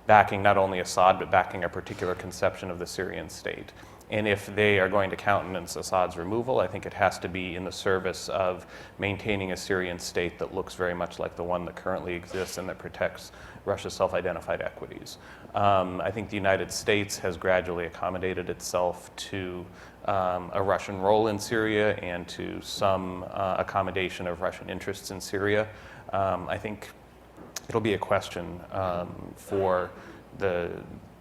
backing not only Assad, but backing a particular conception of the Syrian state. And if they are going to countenance Assad's removal, I think it has to be in the service of maintaining a Syrian state that looks very much like the one that currently exists and that protects Russia's self-identified equities. I think the United States has gradually accommodated itself to a Russian role in Syria and to some accommodation of Russian interests in Syria. I think it'll be a question for the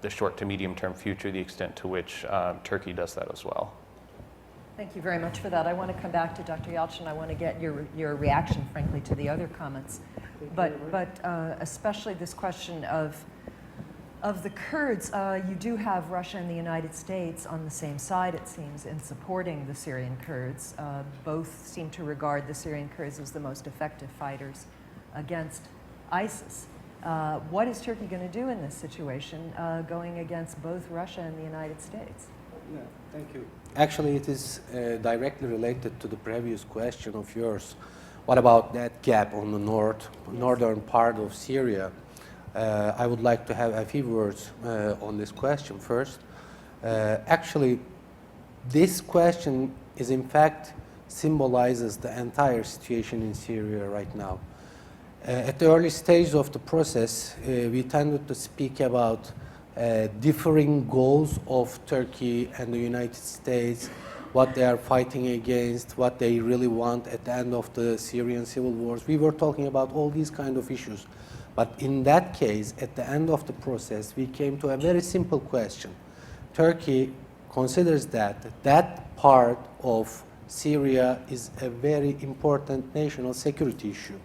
short to medium term future, the extent to which Turkey does that as well. Thank you very much for that. I want to come back to Dr. Yalcin. I want to get your reaction, frankly, to the other comments. But especially this question of the Kurds. You do have Russia and the United States on the same side, it seems, in supporting the Syrian Kurds. Both seem to regard the Syrian Kurds as the most effective fighters against ISIS. What is Turkey going to do in this situation, going against both Russia and the United States? Yeah, thank you. Actually, it is directly related to the previous question of yours. What about that gap on the northern part of Syria? I would like to have a few words on this question first. Actually, this question is in fact symbolizes the entire situation in Syria right now. At the early stage of the process, we tended to speak about differing goals of Turkey and the United States, what they are fighting against, what they really want at the end of the Syrian civil wars. We were talking about all these kind of issues. But in that case, at the end of the process, we came to a very simple question. Turkey considers that that part of Syria is a very important national security issue.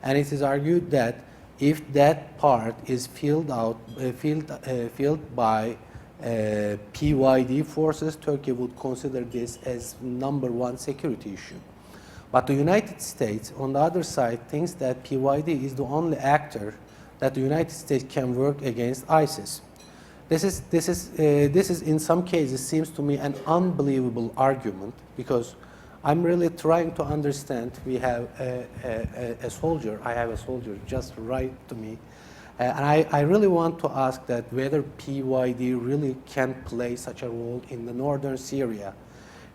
And it is argued that if that part is filled by PYD forces, Turkey would consider this as #1 security issue. But the United States, on the other side, thinks that PYD is the only actor that the United States can work against ISIS. This is in some cases seems to me an unbelievable argument, because I'm really trying to understand. We have a soldier, I have a soldier just right to me, and I really want to ask that whether PYD really can play such a role in the northern Syria.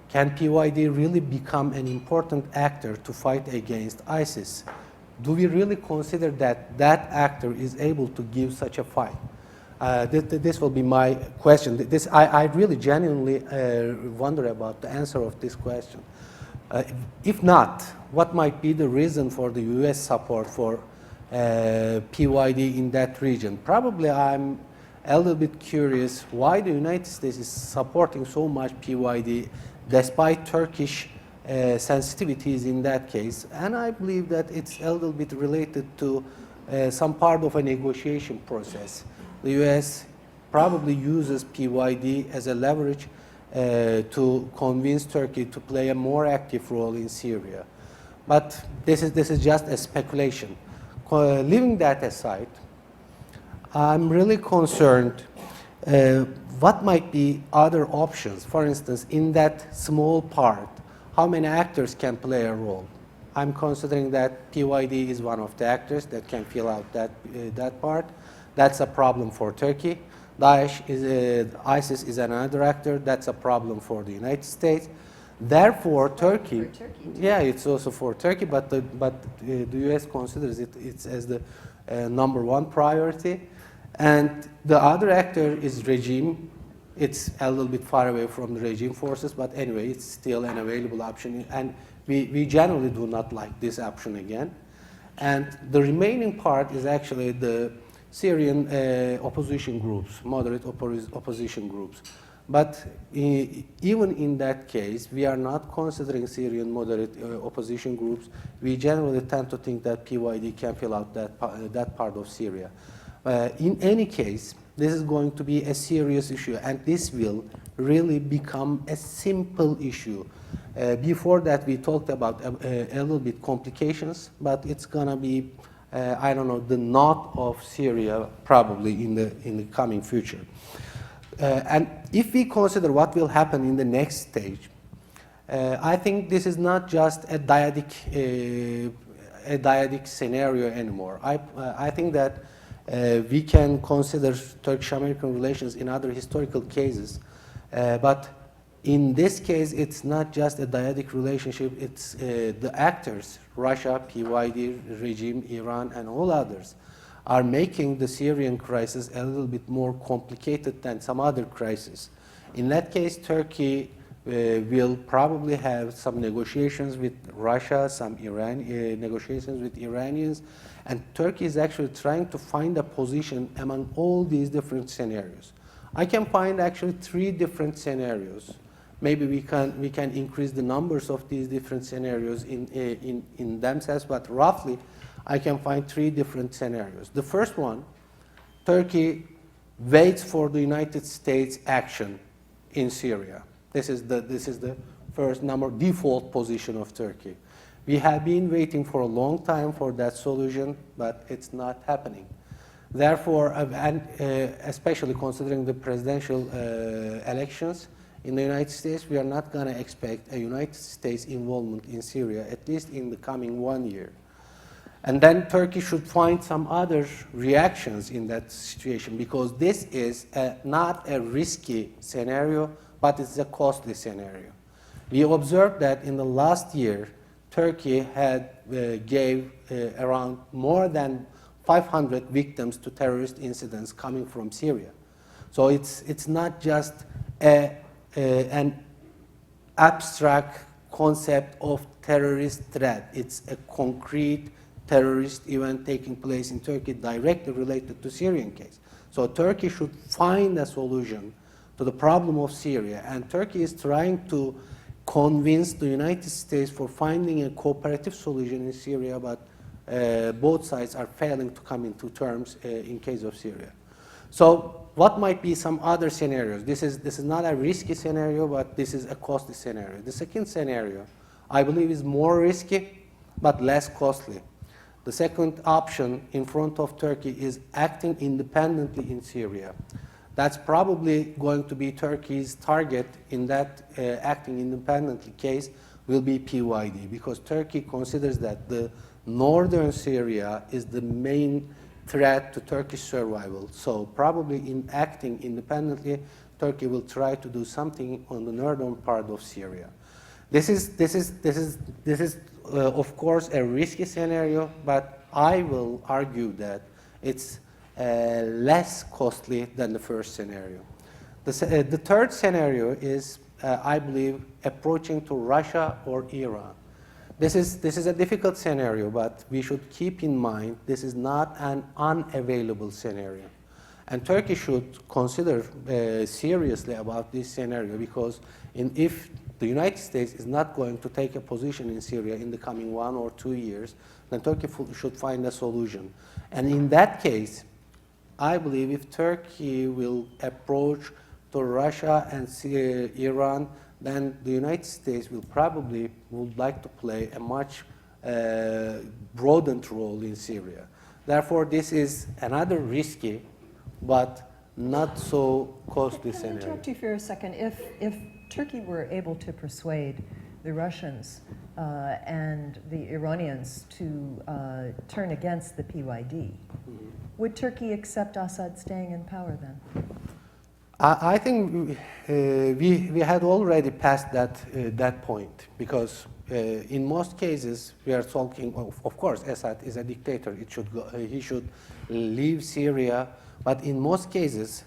Can PYD really become an important actor to fight against ISIS? Do we really consider that that actor is able to give such a fight? This will be my question. I really genuinely wonder about the answer of this question. If not, what might be the reason for the US support for PYD in that region? Probably I'm a little bit curious why the United States is supporting so much PYD despite Turkish sensitivities in that case. And I believe that it's a little bit related to some part of a negotiation process. The US probably uses PYD as a leverage to convince Turkey to play a more active role in Syria. But this is just a speculation. Leaving that aside, I'm really concerned what might be other options. For instance, in that small part, how many actors can play a role? I'm considering that PYD is one of the actors that can fill out that part. That's a problem for Turkey. ISIS is another actor. That's a problem for the United States. Therefore, Turkey. For Turkey too. Yeah, it's also for Turkey, but the US considers it's as the #1 priority. And the other actor is regime. It's a little bit far away from the regime forces, but anyway, it's still an available option. And we generally do not like this option again. And the remaining part is actually the Syrian opposition groups, moderate opposition groups. But even in that case, we are not considering Syrian moderate opposition groups. We generally tend to think that PYD can fill out that part of Syria. In any case, this is going to be a serious issue, and this will really become a simple issue. Before that, we talked about a little bit complications, but it's going to be, I don't know, the north of Syria probably in the coming future. And if we consider what will happen in the next stage, I think this is not just a dyadic scenario anymore. I think that we can consider Turkish-American relations in other historical cases, but in this case, it's not just a dyadic relationship. It's the actors, Russia, PYD regime, Iran, and all others, are making the Syrian crisis a little bit more complicated than some other crises. In that case, Turkey will probably have some negotiations with Russia, some negotiations with Iranians, and Turkey is actually trying to find a position among all these different scenarios. I can find actually 3 different scenarios. Maybe we can increase the numbers of these different scenarios in themselves, but roughly I can find 3 different scenarios. The first one, Turkey waits for the United States action in Syria. This is the first default position of Turkey. We have been waiting for a long time for that solution, but it's not happening. Therefore, and especially considering the presidential elections in the United States, we are not going to expect a United States involvement in Syria, at least in the coming 1 year. And then Turkey should find some other reactions in that situation, because this is not a risky scenario, but it's a costly scenario. We observed that in the last year, Turkey had gave around more than 500 victims to terrorist incidents coming from Syria. So it's not just an abstract concept of terrorist threat. It's a concrete terrorist event taking place in Turkey directly related to Syrian case. So Turkey should find a solution to the problem of Syria, and Turkey is trying to convince the United States for finding a cooperative solution in Syria, but both sides are failing to come into terms in case of Syria. So what might be some other scenarios? This is not a risky scenario, but this is a costly scenario. The second scenario, I believe, is more risky, but less costly. The second option in front of Turkey is acting independently in Syria. That's probably going to be Turkey's target in that acting independently case will be PYD, because Turkey considers that the northern Syria is the main threat to Turkish survival. So probably in acting independently, Turkey will try to do something on the northern part of Syria. This is of course a risky scenario, but I will argue that it's less costly than the first scenario. The third scenario is, I believe, approaching to Russia or Iran. This is a difficult scenario, but we should keep in mind this is not an unavailable scenario. And Turkey should consider seriously about this scenario, because if the United States is not going to take a position in Syria in the coming 1 or 2 years, then Turkey should find a solution. And in that case, I believe if Turkey will approach to Russia and Iran, then the United States would like to play a much broadened role in Syria. Therefore, this is another risky but not so costly scenario. Can I interrupt you for a second? If Turkey were able to persuade the Russians and the Iranians to turn against the PYD, would Turkey accept Assad staying in power then? I think we had already passed that point, because in most cases we are talking of course Assad is a dictator. He should leave Syria, but in most cases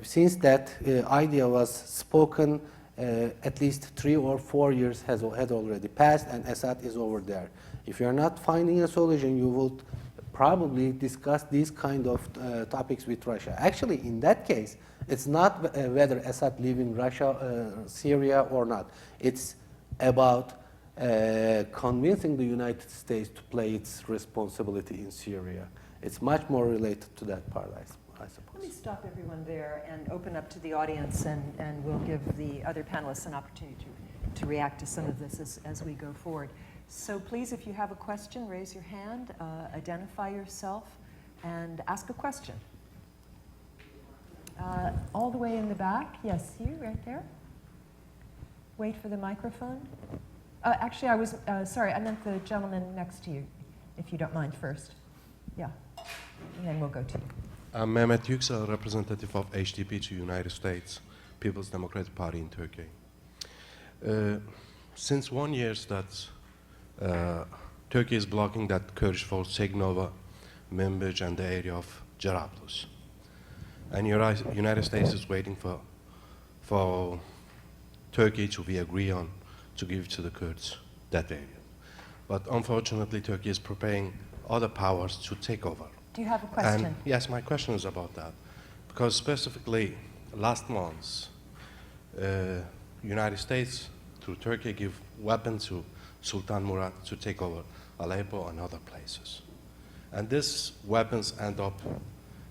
since that idea was spoken, at least 3 or 4 years had already passed, and Assad is over there. If you are not finding a solution, you would probably discuss these kind of topics with Russia. Actually, in that case, it's not whether Assad leaving Russia, Syria or not. It's about convincing the United States to play its responsibility in Syria. It's much more related to that part, I suppose. Let me stop everyone there and open up to the audience, and we'll give the other panelists an opportunity to react to some of this as we go forward. So please, if you have a question, raise your hand, identify yourself, and ask a question. All the way in the back. Yes, you right there. Wait for the microphone. Actually, I was, sorry, I meant the gentleman next to you, if you don't mind first. Yeah, and then we'll go to you. I'm Mehmet Yüksel, representative of HDP to United States, People's Democratic Party in Turkey. Since 1 year that Turkey is blocking that Kurdish force Segnova, Minbij, and the area of Jarablus. And United States is waiting for Turkey to be agreed on to give to the Kurds that area. But unfortunately, Turkey is preparing other powers to take over. Do you have a question? And yes, my question is about that. Because specifically, last month, United States, through Turkey, give weapons to Sultan Murad to take over Aleppo and other places. And these weapons end up,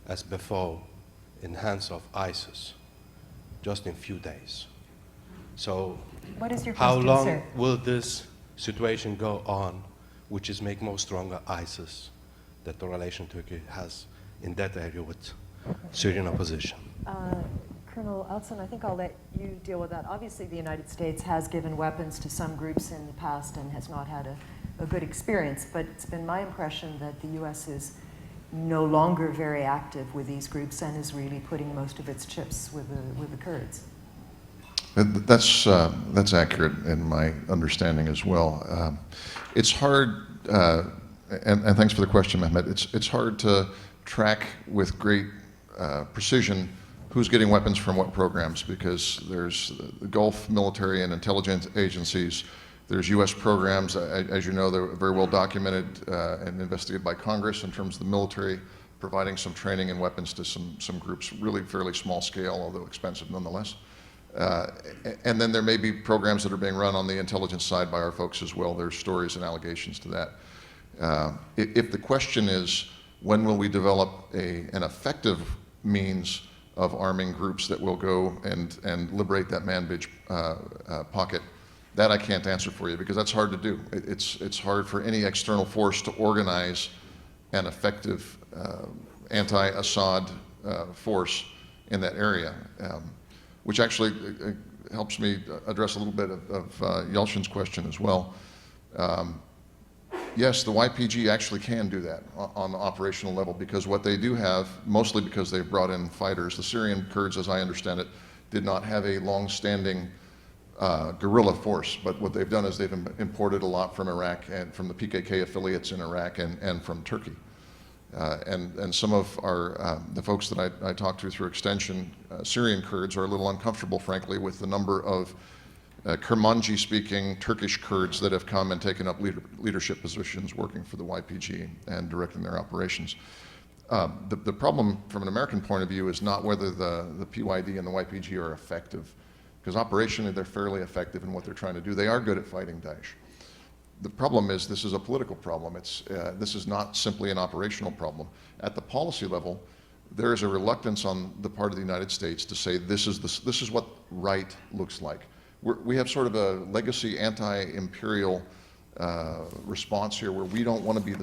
as before, in hands of ISIS, just in few days. So what is your how question, long sir? will this situation go on, which is make more stronger ISIS, that the relation Turkey has in that area with Syrian opposition? Colonel Outzen, I think I'll let you deal with that. Obviously, the United States has given weapons to some groups in the past and has not had a good experience, but it's been my impression that the U.S. is no longer very active with these groups and is really putting most of its chips with the Kurds. That's accurate in my understanding as well. It's hard, and thanks for the question, Mehmet. It's hard to track with great precision who's getting weapons from what programs, because there's the Gulf military and intelligence agencies, there's U.S. programs, as you know, they're very well documented and investigated by Congress in terms of the military providing some training and weapons to some groups, really fairly small scale, although expensive nonetheless. And then there may be programs that are being run on the intelligence side by our folks as well. There's stories and allegations to that. If the question is, when will we develop an effective means of arming groups that will go and liberate that man-bitch pocket, that I can't answer for you, because that's hard to do. It's hard for any external force to organize an effective anti-Assad force in that area. Which actually helps me address a little bit of Yalçın's question as well. Yes, the YPG actually can do that on the operational level, because what they do have, mostly because they've brought in fighters, the Syrian Kurds, as I understand it, did not have a long-standing guerrilla force, but what they've done is they've imported a lot from Iraq and from the PKK affiliates in Iraq and from Turkey. And some of the folks that I talked to through extension, Syrian Kurds, are a little uncomfortable, frankly, with the number of Kurmanji-speaking Turkish Kurds that have come and taken up leadership positions working for the YPG and directing their operations. The problem from an American point of view is not whether the PYD and the YPG are effective, because operationally they're fairly effective in what they're trying to do. They are good at fighting Daesh. The problem is this is a political problem. This is not simply an operational problem. At the policy level, there is a reluctance on the part of the United States to say this is what right looks like. We have sort of a legacy anti-imperial response here, where we don't want to be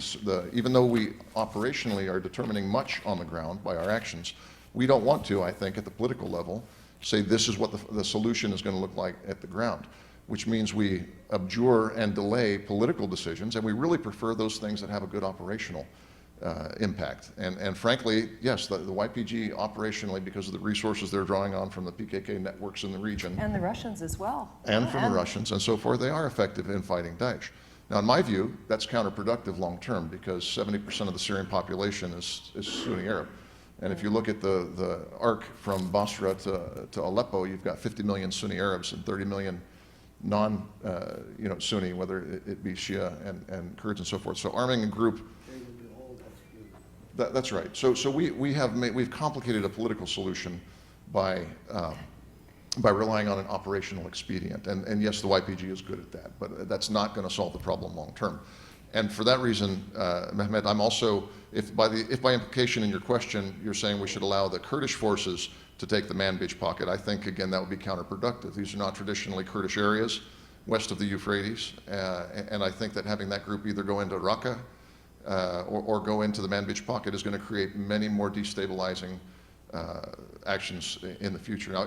even though we operationally are determining much on the ground by our actions, we don't want to, I think, at the political level, say this is what the solution is going to look like at the ground, which means we abjure and delay political decisions, and we really prefer those things that have a good operational impact. And frankly, yes, the YPG operationally, because of the resources they're drawing on from the PKK networks in the region. And the Russians as well. And from the Russians and so forth, they are effective in fighting Daesh. Now, in my view, that's counterproductive long term, because 70% of the Syrian population is Sunni Arab. And if you look at the arc from Basra to Aleppo, you've got 50 million Sunni Arabs and 30 million Sunni, whether it be Shia and Kurds and so forth. So arming a group. That's right. So we've complicated a political solution by relying on an operational expedient. And yes, the YPG is good at that, but that's not going to solve the problem long term. And for that reason, Mehmet, I'm also, if by implication in your question, you're saying we should allow the Kurdish forces to take the man-bitch pocket, I think, again, that would be counterproductive. These are not traditionally Kurdish areas west of the Euphrates, and I think that having that group either go into Raqqa or go into the man-bitch pocket is going to create many more destabilizing actions in the future. Now,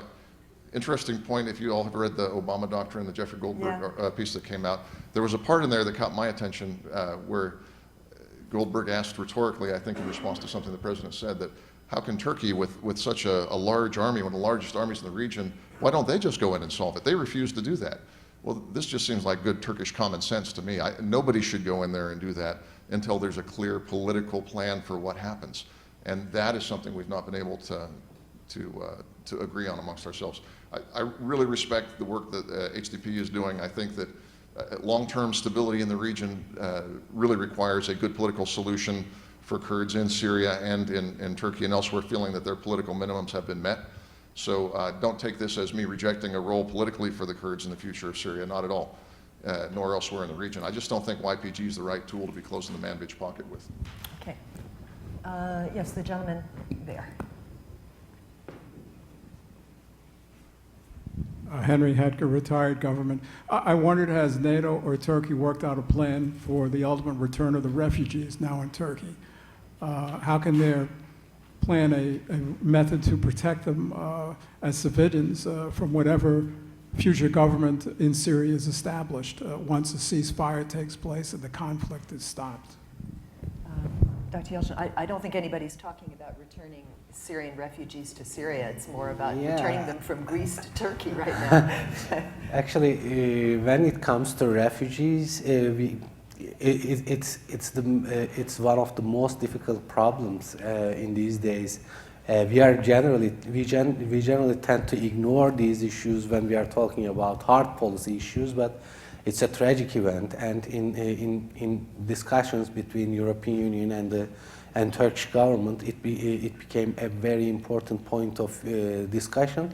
interesting point, if you all have read the Obama Doctrine, the Jeffrey Goldberg piece that came out, there was a part in there that caught my attention where Goldberg asked rhetorically, I think in response to something the president said, that how can Turkey, with such a large army, one of the largest armies in the region, why don't they just go in and solve it? They refuse to do that. Well, this just seems like good Turkish common sense to me. Nobody should go in there and do that until there's a clear political plan for what happens. And that is something we've not been able to agree on amongst ourselves. I really respect the work that HDP is doing. I think that long-term stability in the region really requires a good political solution for Kurds in Syria and in Turkey and elsewhere, feeling that their political minimums have been met. So don't take this as me rejecting a role politically for the Kurds in the future of Syria, not at all, nor elsewhere in the region. I just don't think YPG is the right tool to be closing the man-bitch pocket with. Okay. Yes, the gentleman there. Henry Hetker, retired government. I wondered, has NATO or Turkey worked out a plan for the ultimate return of the refugees now in Turkey? How can they plan a method to protect them as civilians from whatever future government in Syria is established once a ceasefire takes place and the conflict is stopped? Dr. Yalcin, I don't think anybody's talking about returning Syrian refugees to Syria. It's more about returning them from Greece to Turkey right now. Actually, when it comes to refugees, it's one of the most difficult problems in these days. We generally tend to ignore these issues when we are talking about hard policy issues, but it's a tragic event. And in discussions between European Union and Turkish government, it became a very important point of discussion.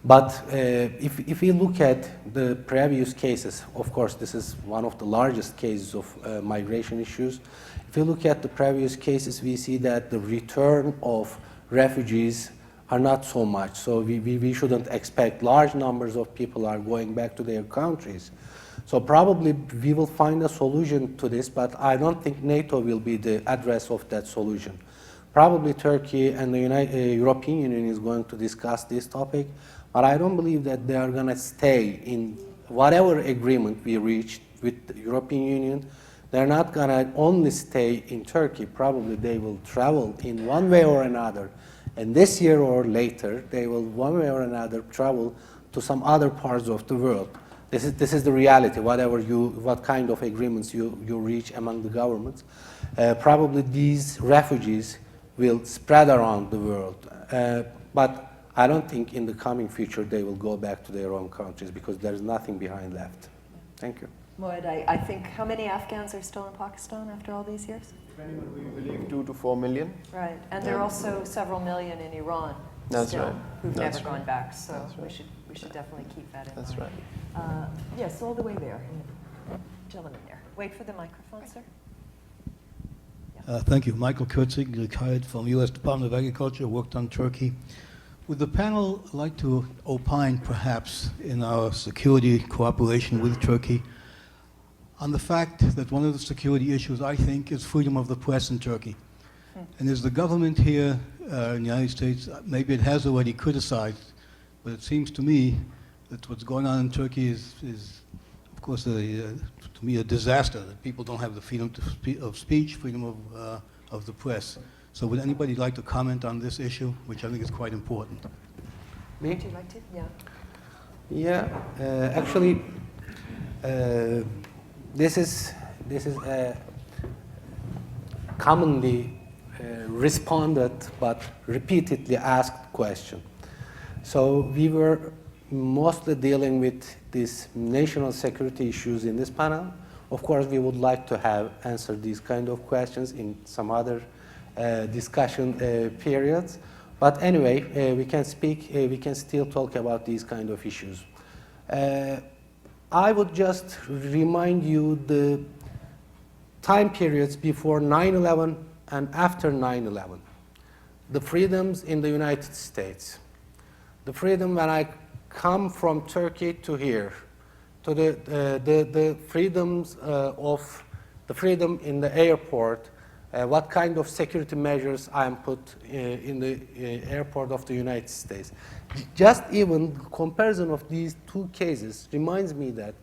But if we look at the previous cases, of course, this is one of the largest cases of migration issues. If we look at the previous cases, we see that the return of refugees are not so much. So we shouldn't expect large numbers of people are going back to their countries. So probably we will find a solution to this, but I don't think NATO will be the address of that solution. Probably Turkey and the European Union is going to discuss this topic, but I don't believe that they are going to stay in whatever agreement we reach with the European Union. They're not going to only stay in Turkey. Probably they will travel in one way or another. And this year or later, they will one way or another travel to some other parts of the world. This is the reality, what kind of agreements you reach among the governments. Probably these refugees will spread around the world. But I don't think in the coming future they will go back to their own countries because there is nothing behind left. Thank you. Moeed, I think, how many Afghans are still in Pakistan after all these years? We believe 2 to 4 million. Right, and there are also several million in Iran who've never gone back, so we should definitely keep that in mind. That's right. Yes, all the way there. Gentleman there. Wait for the microphone, sir. Thank you. Michael Kurtzig, retired from U.S. Department of Agriculture, worked on Turkey. Would the panel like to opine, perhaps, in our security cooperation with Turkey on the fact that one of the security issues, I think, is freedom of the press in Turkey? And is the government here in the United States, maybe it has already criticized, but it seems to me that what's going on in Turkey is of course, to me, a disaster, that people don't have the freedom of speech, freedom of the press. So would anybody like to comment on this issue, which I think is quite important? Me? Would you like to? Yeah, actually, this is a commonly responded but repeatedly asked question. So we were mostly dealing with these national security issues in this panel. Of course, we would like to have answered these kind of questions in some other discussion periods. But anyway, we can still talk about these kind of issues. I would just remind you the time periods before 9/11 and after 9/11. The freedoms in the United States. The freedom when I come from Turkey to here, to the freedoms of the freedom in the airport, what kind of security measures I am put in the airport of the United States. Just even comparison of these two cases reminds me that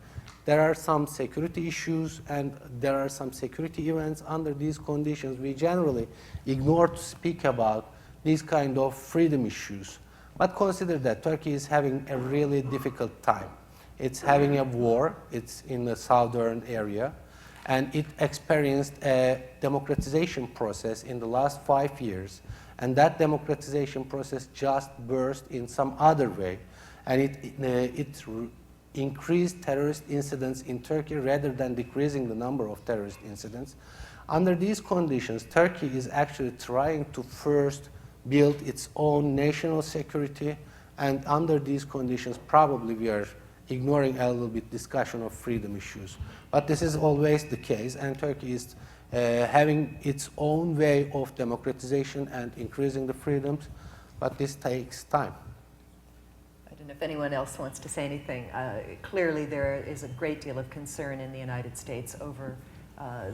there are some security issues and there are some security events under these conditions. We generally ignore to speak about these kind of freedom issues. But consider that Turkey is having a really difficult time. It's having a war, it's in the southern area, and it experienced a democratization process in the last 5 years. And that democratization process just burst in some other way. And it increased terrorist incidents in Turkey rather than decreasing the number of terrorist incidents. Under these conditions, Turkey is actually trying to first build its own national security. And under these conditions, probably we are ignoring a little bit discussion of freedom issues. But this is always the case, and Turkey is having its own way of democratization and increasing the freedoms, but this takes time. I don't know if anyone else wants to say anything. Clearly there is a great deal of concern in the United States over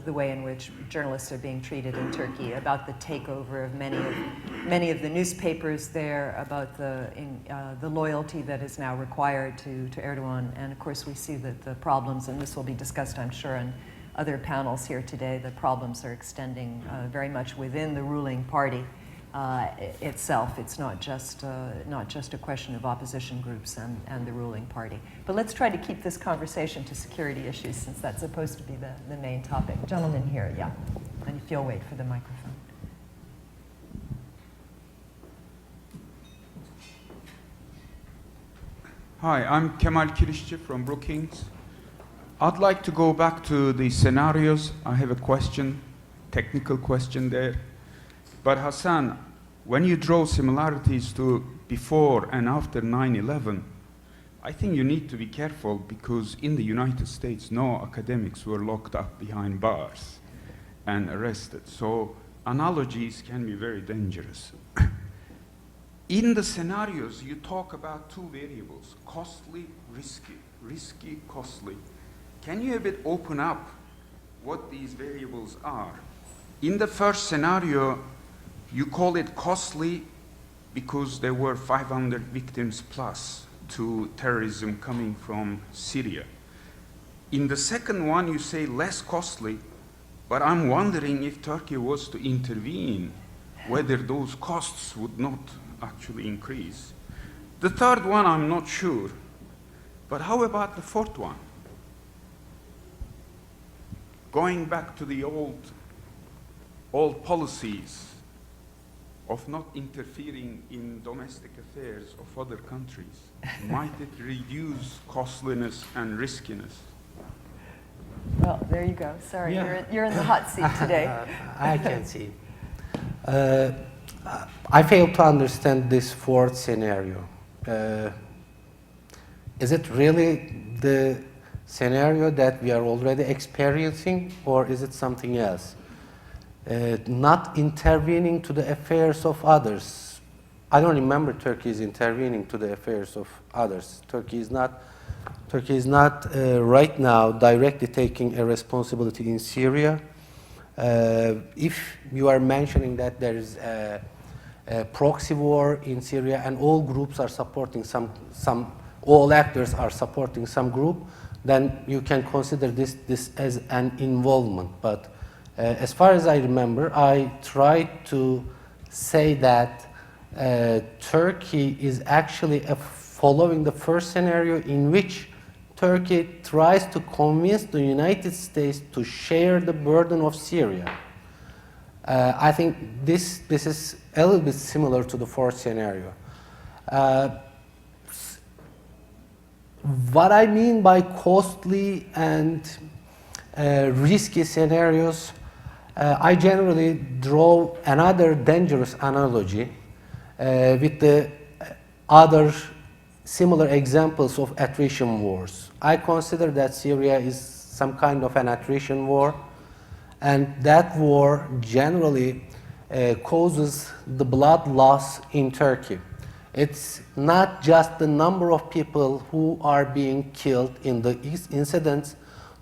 the way in which journalists are being treated in Turkey, about the takeover of many of the newspapers there, about the loyalty that is now required to Erdogan, and of course we see that the problems, and this will be discussed, I'm sure, in other panels here today, the problems are extending very much within the ruling party itself. It's not just a question of opposition groups and the ruling party. But let's try to keep this conversation to security issues, since that's supposed to be the main topic. Gentleman here, yeah. And if you'll wait for the microphone. Hi, I'm Kemal Kirişçi from Brookings. I'd like to go back to the scenarios. I have a question, technical question there. But Hasan, when you draw similarities to before and after 9/11, I think you need to be careful, because in the United States, no academics were locked up behind bars and arrested. So analogies can be very dangerous. In the scenarios, you talk about two variables, costly, risky. Risky, costly. Can you a bit open up what these variables are? In the first scenario, you call it costly because there were 500 victims plus to terrorism coming from Syria. In the second one, you say less costly, but I'm wondering if Turkey was to intervene, whether those costs would not actually increase. The third one, I'm not sure. But how about the fourth one? Going back to the old policies of not interfering in domestic affairs of other countries, might it reduce costliness and riskiness? Well, there you go. Sorry, Yeah. you're in the hot seat today. I can see. I fail to understand this fourth scenario. Is it really the scenario that we are already experiencing, or is it something else? Not intervening to the affairs of others. I don't remember Turkey is intervening to the affairs of others. Turkey is not right now directly taking a responsibility in Syria. If you are mentioning that there is a proxy war in Syria and all groups are supporting all actors are supporting some group, then you can consider this as an involvement. But as far as I remember, I tried to say that Turkey is actually following the first scenario, in which Turkey tries to convince the United States to share the burden of Syria. I think this is a little bit similar to the fourth scenario. What I mean by costly and risky scenarios, I generally draw another dangerous analogy with the other similar examples of attrition wars. I consider that Syria is some kind of an attrition war, and that war generally causes the blood loss in Turkey. It's not just the number of people who are being killed in the incidents,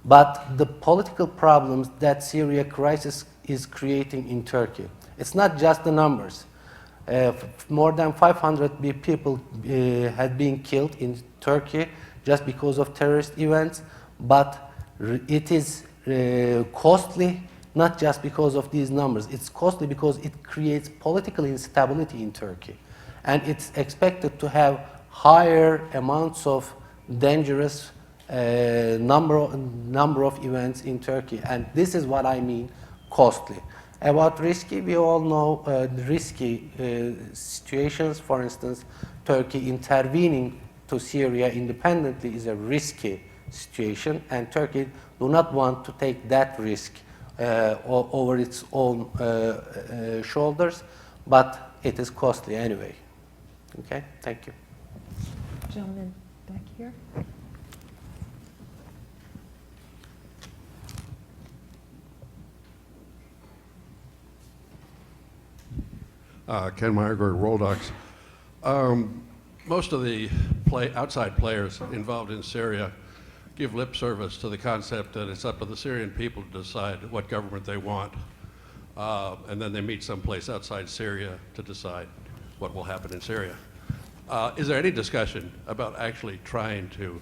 but the political problems that Syria crisis is creating in Turkey. It's not just the numbers. More than 500 people had been killed in Turkey just because of terrorist events, but it is costly not just because of these numbers. It's costly because it creates political instability in Turkey. And it's expected to have higher amounts of dangerous number of events in Turkey. And this is what I mean costly. About risky, we all know risky situations. For instance, Turkey intervening to Syria independently is a risky situation, and Turkey do not want to take that risk over its own shoulders, but it is costly anyway. Okay, thank you. Gentleman back here. Ken Meyerberg, Roldox. Most of the outside players involved in Syria give lip service to the concept that it's up to the Syrian people to decide what government they want, and then they meet someplace outside Syria to decide what will happen in Syria. Is there any discussion about actually trying to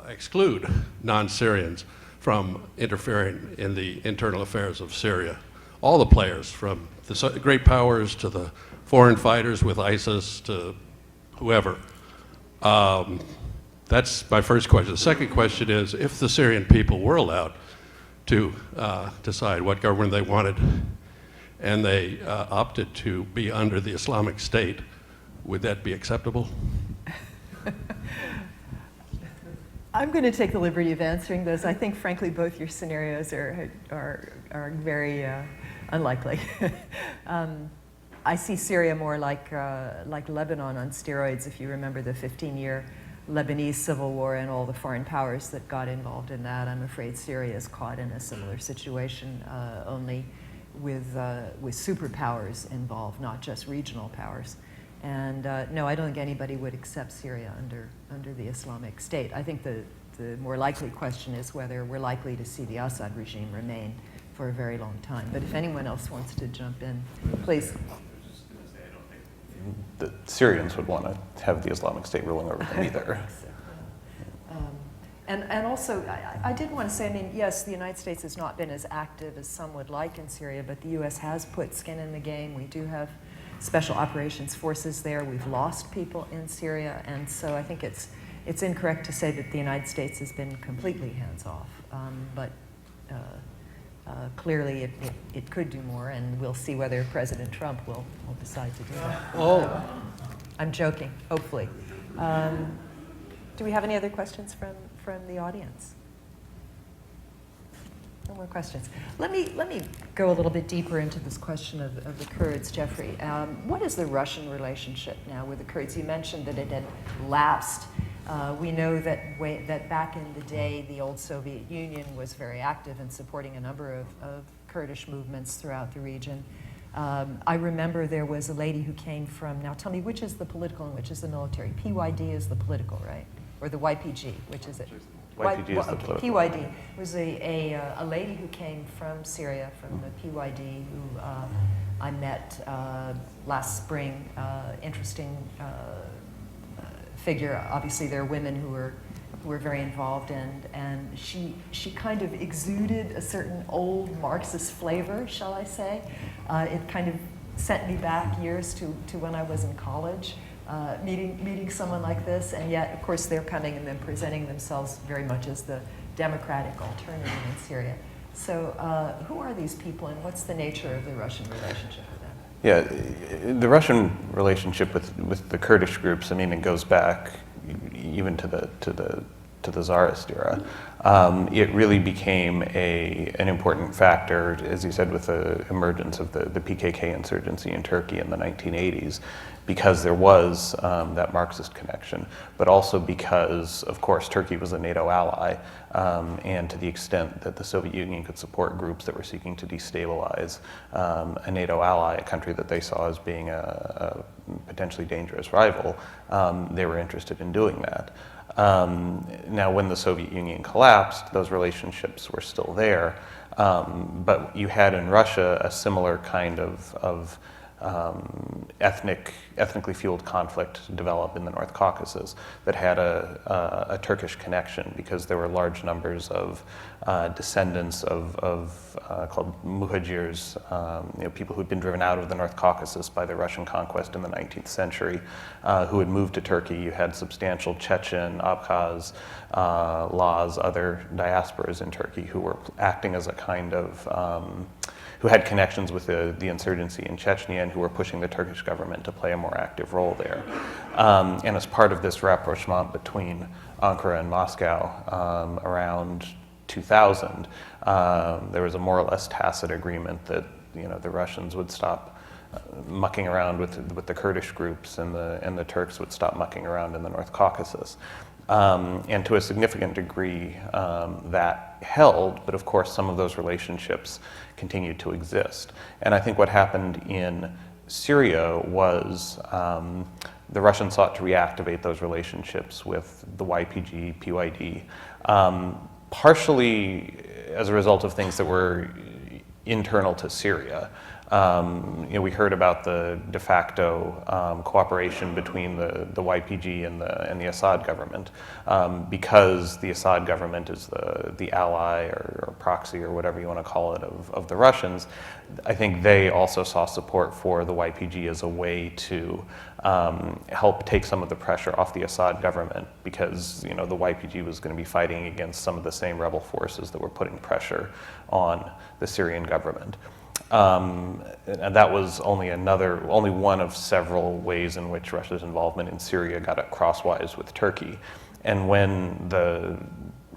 exclude non-Syrians from interfering in the internal affairs of Syria. All the players, from the great powers to the foreign fighters with ISIS to whoever. That's my first question. The second question is, if the Syrian people were allowed to decide what government they wanted, and they opted to be under the Islamic State, would that be acceptable? I'm going to take the liberty of answering those. I think, frankly, both your scenarios are very unlikely. I see Syria more like Lebanon on steroids, if you remember the 15-year Lebanese civil war and all the foreign powers that got involved in that. I'm afraid Syria is caught in a similar situation, only with superpowers involved, not just regional powers. And no, I don't think anybody would accept Syria under the Islamic State. I think the more likely question is whether we're likely to see the Assad regime remain for a very long time. But if anyone else wants to jump in, please. The Syrians would want to have the Islamic State ruling over them either. And also, I did want to say, I mean, yes, the United States has not been as active as some would like in Syria, but the U.S. has put skin in the game. We do have special operations forces there. We've lost people in Syria, and so I think it's incorrect to say that the United States has been completely hands-off. But clearly, it could do more, and we'll see whether President Trump will decide to do that. Oh, I'm joking, hopefully. Do we have any other questions from the audience? No more questions. Let me go a little bit deeper into this question of the Kurds, Jeffrey. What is the Russian relationship now with the Kurds? You mentioned that it had lapsed. We know that back in the day, the old Soviet Union was very active in supporting a number of Kurdish movements throughout the region. I remember there was a lady who came from, now tell me, which is the political and which is the military? PYD is the political, right? Or the YPG, which is it? YPG is the political. PYD was a lady who came from Syria, from the PYD, who I met last spring. Interesting figure. Obviously, there are women who were very involved, and she kind of exuded a certain old Marxist flavor, shall I say. It kind of sent me back years to when I was in college. Meeting someone like this, and yet, of course, they're coming and then presenting themselves very much as the democratic alternative in Syria. So who are these people, and what's the nature of the Russian relationship with them? Yeah, the Russian relationship with the Kurdish groups, I mean, it goes back even to the Tsarist era. It really became an important factor, as you said, with the emergence of the PKK insurgency in Turkey in the 1980s, because there was that Marxist connection, but also because, of course, Turkey was a NATO ally, and to the extent that the Soviet Union could support groups that were seeking to destabilize a NATO ally, a country that they saw as being a potentially dangerous rival, they were interested in doing that. Now, when the Soviet Union collapsed, those relationships were still there, but you had in Russia a similar kind of ethnically fueled conflict develop in the North Caucasus that had a Turkish connection, because there were large numbers of descendants called muhajirs, people who'd been driven out of the North Caucasus by the Russian conquest in the 19th century, who had moved to Turkey. You had substantial Chechen, Abkhaz, Laz, other diasporas in Turkey who were acting as a kind of who had connections with the insurgency in Chechnya and who were pushing the Turkish government to play a more active role there. And as part of this rapprochement between Ankara and Moscow around 2000, there was a more or less tacit agreement that the Russians would stop mucking around with the Kurdish groups, and the Turks would stop mucking around in the North Caucasus. And to a significant degree, that held, but of course some of those relationships continued to exist. And I think what happened in Syria was the Russians sought to reactivate those relationships with the YPG, PYD, partially as a result of things that were internal to Syria. We heard about the de facto cooperation between the YPG and the Assad government because the Assad government is the ally or proxy or whatever you want to call it of the Russians. I think they also saw support for the YPG as a way to help take some of the pressure off the Assad government because the YPG was going to be fighting against some of the same rebel forces that were putting pressure on the Syrian government. And that was only one of several ways in which Russia's involvement in Syria got at crosswise with Turkey. And when the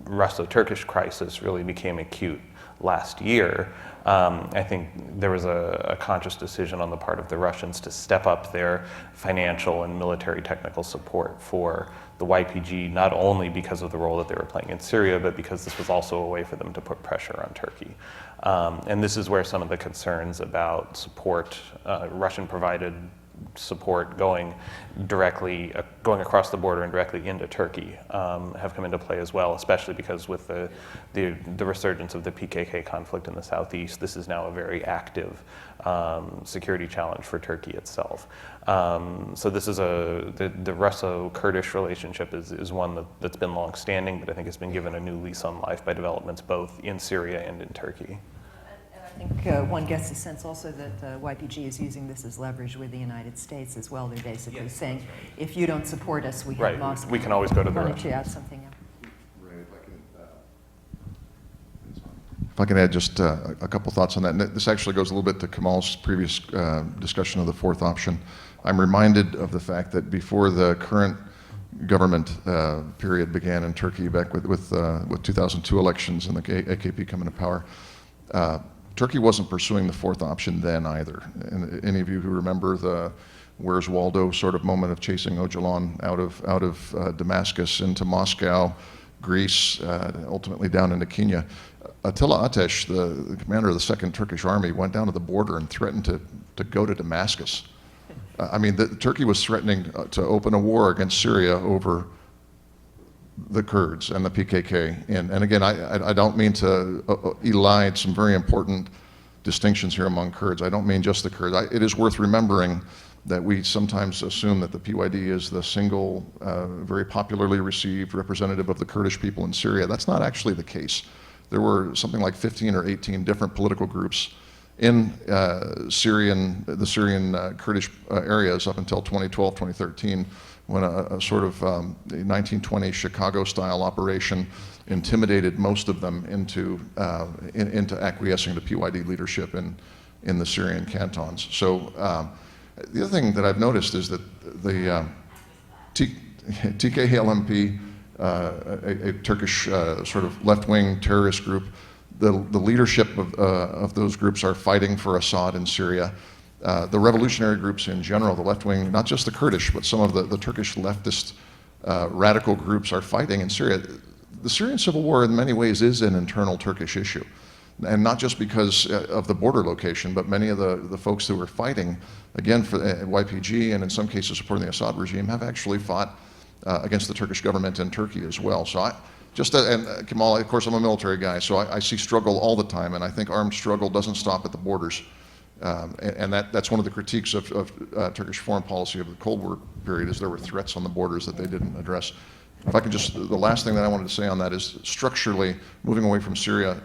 Russo-Turkish crisis really became acute last year, I think there was a conscious decision on the part of the Russians to step up their financial and military technical support for the YPG, not only because of the role that they were playing in Syria, but because this was also a way for them to put pressure on Turkey. And this is where some of the concerns about support, Russian-provided support going across the border and directly into Turkey have come into play as well, especially because with the resurgence of the PKK conflict in the southeast, this is now a very active security challenge for Turkey itself. So this is the Russo-Kurdish relationship is one that's been long-standing, but I think it's been given a new lease on life by developments both in Syria and in Turkey. I think one gets the sense also that the YPG is using this as leverage with the United States as well. They're basically saying, if you don't support us, we have Moscow. We can always go to the Why don't Russians. you add something else? If I can add just a couple thoughts on that. And this actually goes a little bit to Kamal's previous discussion of the fourth option. I'm reminded of the fact that before the current government period began in Turkey, back with 2002 elections and the AKP coming to power, Turkey wasn't pursuing the fourth option then either. And any of you who remember the Where's Waldo sort of moment of chasing Öcalan out of Damascus into Moscow, Greece, ultimately down into Kenya, Attila Ateş, the commander of the Second Turkish Army, went down to the border and threatened to go to Damascus. Turkey was threatening to open a war against Syria over the Kurds and the PKK. And again, I don't mean to elide some very important distinctions here among Kurds. I don't mean just the Kurds. It is worth remembering that we sometimes assume that the PYD is the single, very popularly received representative of the Kurdish people in Syria. That's not actually the case. There were something like 15 or 18 different political groups in the Syrian Kurdish areas up until 2012, 2013, when a sort of 1920s Chicago-style operation intimidated most of them into acquiescing to PYD leadership in the Syrian cantons. So the other thing that I've noticed is that the TKLMP, a Turkish sort of left-wing terrorist group, the leadership of those groups are fighting for Assad in Syria. The revolutionary groups in general, the left-wing, not just the Kurdish, but some of the Turkish leftist radical groups are fighting in Syria. The Syrian civil war in many ways is an internal Turkish issue. And not just because of the border location, but many of the folks who were fighting, again, for YPG and in some cases supporting the Assad regime, have actually fought against the Turkish government in Turkey as well. So and Kamal, of course, I'm a military guy, so I see struggle all the time, and I think armed struggle doesn't stop at the borders. And that's one of the critiques of Turkish foreign policy of the Cold War period, is there were threats on the borders that they didn't address. If I could just, the last thing that I wanted to say on that is structurally, moving away from Syria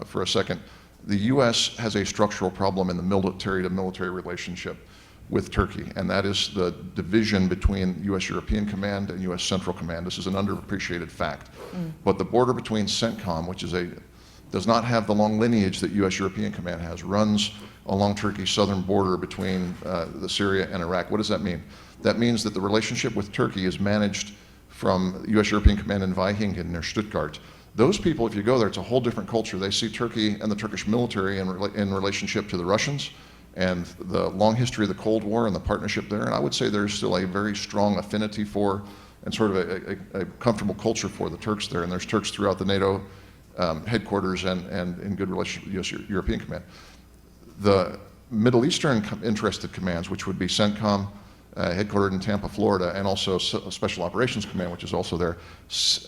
for a second, the US has a structural problem in the military to military relationship with Turkey, and that is the division between US European Command and US Central Command. This is an underappreciated fact. But the border between CENTCOM, which does not have the long lineage that US European Command has, runs along Turkey's southern border between Syria and Iraq. What does that mean? That means that the relationship with Turkey is managed from US European Command in Vaihingen near Stuttgart. Those people, if you go there, it's a whole different culture. They see Turkey and the Turkish military in relationship to the Russians and the long history of the Cold War and the partnership there. And I would say there's still a very strong affinity for and sort of a comfortable culture for the Turks there. And there's Turks throughout the NATO headquarters and in good relationship with US European Command. The Middle Eastern interested commands, which would be CENTCOM headquartered in Tampa, Florida, and also Special Operations Command, which is also there,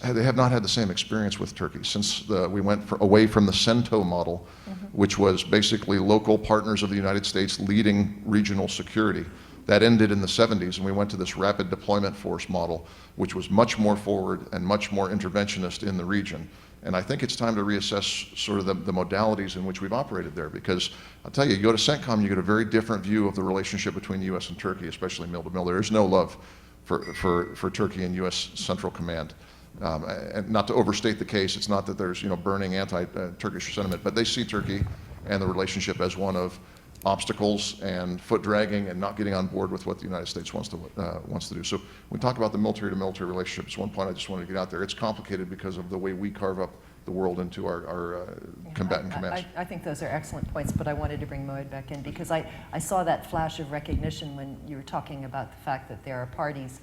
they have not had the same experience with Turkey since we went away from the CENTO model, which was basically local partners of the United States leading regional security. That ended in the 70s, and we went to this rapid deployment force model, which was much more forward and much more interventionist in the region. And I think it's time to reassess sort of the modalities in which we've operated there, because I'll tell you, you go to CENTCOM, you get a very different view of the relationship between the U.S. and Turkey, especially mill to mill. There is no love for Turkey and U.S. Central Command. And not to overstate the case, it's not that there's burning anti-Turkish sentiment, but they see Turkey and the relationship as one of obstacles and foot dragging and not getting on board with what the United States wants to do. So when we talk about the military to military relationship, it's one point I just wanted to get out there. It's complicated because of the way we carve up the world into our combatant commands. I think those are excellent points, but I wanted to bring Moeed back in because I saw that flash of recognition when you were talking about the fact that there are parties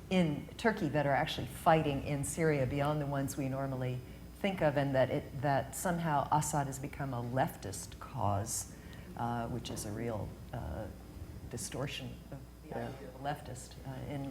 in Turkey that are actually fighting in Syria beyond the ones we normally think of, and that somehow Assad has become a leftist cause. Which is a real distortion of the idea of a leftist,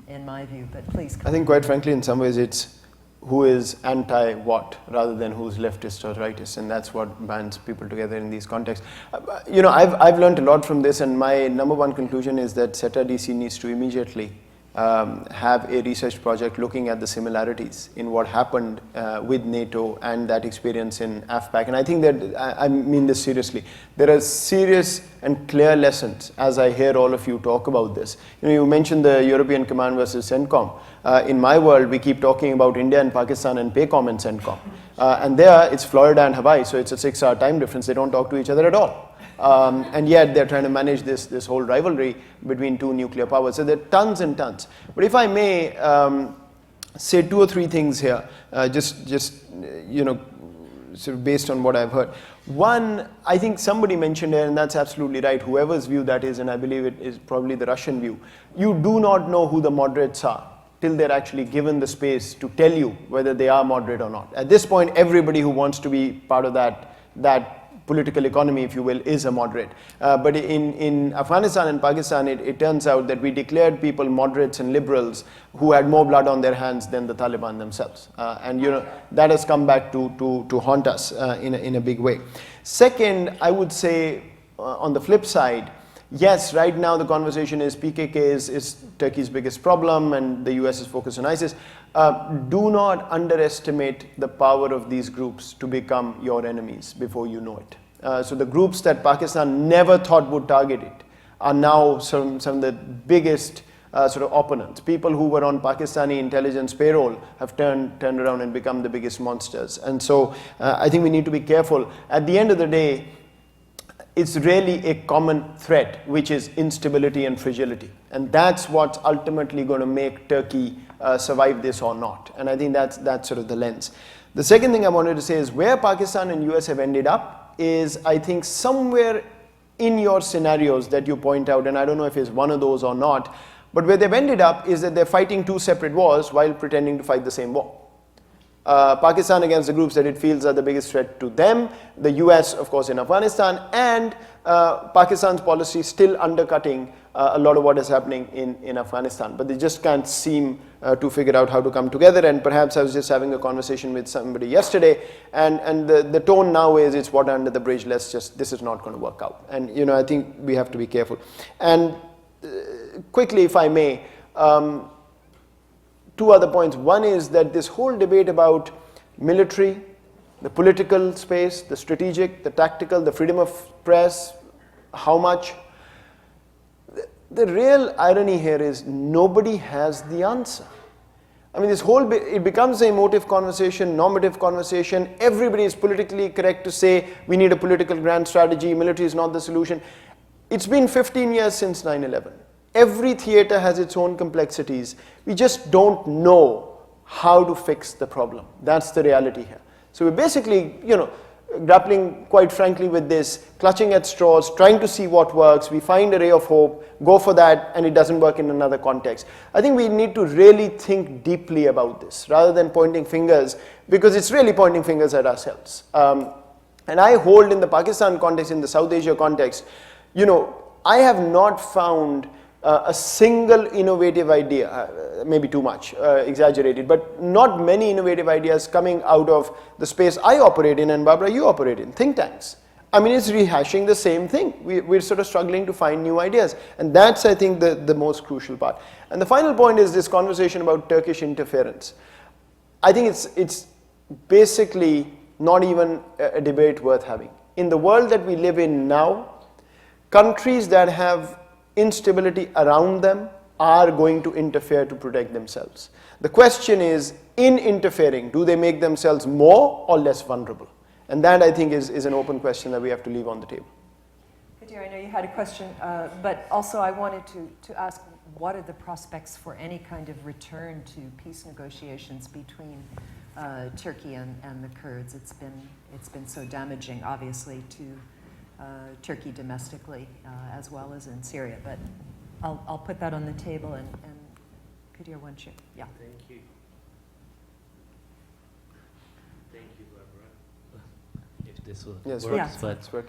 in my view. But please. I think, quite frankly, in some ways, it's who is anti-what rather than who's leftist or rightist, and that's what bands people together in these contexts. I've learned a lot from this, and my number one conclusion is that SETA DC needs to immediately have a research project looking at the similarities in what happened with NATO and that experience in AFPAC. And I think that, I mean this seriously, there are serious and clear lessons as I hear all of you talk about this. You mentioned the European Command versus CENTCOM. In my world, we keep talking about India and Pakistan and PACOM and CENTCOM. And there, it's Florida and Hawaii, so it's a 6-hour time difference. They don't talk to each other at all. And yet they're trying to manage this whole rivalry between two nuclear powers. So there are tons and tons. But if I may say 2 or 3 things here, sort of based on what I've heard. One, I think somebody mentioned here, and that's absolutely right, whoever's view that is, and I believe it is probably the Russian view, you do not know who the moderates are till they're actually given the space to tell you whether they are moderate or not. At this point, everybody who wants to be part of that political economy, if you will, is a moderate. But in Afghanistan and Pakistan, it turns out that we declared people moderates and liberals who had more blood on their hands than the Taliban themselves. And that has come back to haunt us in a big way. Second, I would say on the flip side, yes, right now the conversation is PKK is Turkey's biggest problem and the US is focused on ISIS. Do not underestimate the power of these groups to become your enemies before you know it. So the groups that Pakistan never thought would target it are now some of the biggest sort of opponents. People who were on Pakistani intelligence payroll have turned around and become the biggest monsters. And so I think we need to be careful. At the end of the day, it's really a common threat, which is instability and fragility. And that's what's ultimately going to make Turkey survive this or not. And I think that's sort of the lens. The second thing I wanted to say is where Pakistan and US have ended up is, I think, somewhere in your scenarios that you point out, and I don't know if it's one of those or not, but where they've ended up is that they're fighting 2 separate wars while pretending to fight the same war. Pakistan against the groups that it feels are the biggest threat to them, the US, of course, in Afghanistan, and Pakistan's policy still undercutting a lot of what is happening in Afghanistan. But they just can't seem to figure out how to come together. And perhaps I was just having a conversation with somebody yesterday, and the tone now is it's water under the bridge, this is not going to work out. And I think we have to be careful. And quickly, if I may, 2 other points. One is that this whole debate about military, the political space, the strategic, the tactical, the freedom of press, how much. The real irony here is nobody has the answer. I mean, this whole it becomes an emotive conversation, normative conversation. Everybody is politically correct to say we need a political grand strategy, military is not the solution. It's been 15 years since 9/11. Every theater has its own complexities. We just don't know how to fix the problem. That's the reality here. So we're basically, grappling quite frankly with this, clutching at straws, trying to see what works. We find a ray of hope, go for that, and it doesn't work in another context. I think we need to really think deeply about this rather than pointing fingers, because it's really pointing fingers at ourselves. And I hold in the Pakistan context, in the South Asia context, I have not found a single innovative idea, maybe too much, exaggerated, but not many innovative ideas coming out of the space I operate in and Barbara, you operate in, think tanks. I mean, it's rehashing the same thing. We're sort of struggling to find new ideas. And that's, I think, the most crucial part. And the final point is this conversation about Turkish interference. I think it's basically not even a debate worth having. In the world that we live in now, countries that have instability around them are going to interfere to protect themselves. The question is, in interfering, do they make themselves more or less vulnerable? And that, I think, is an open question that we have to leave on the table. Kadir, I know you had a question, but also I wanted to ask, what are the prospects for any kind of return to peace negotiations between Turkey and the Kurds? It's been so damaging, obviously, to Turkey domestically as well as in Syria. But I'll put that on the table, and Kadir, why don't you? Yeah. Thank you. Thank you, Barbara. If this will Yes, works, but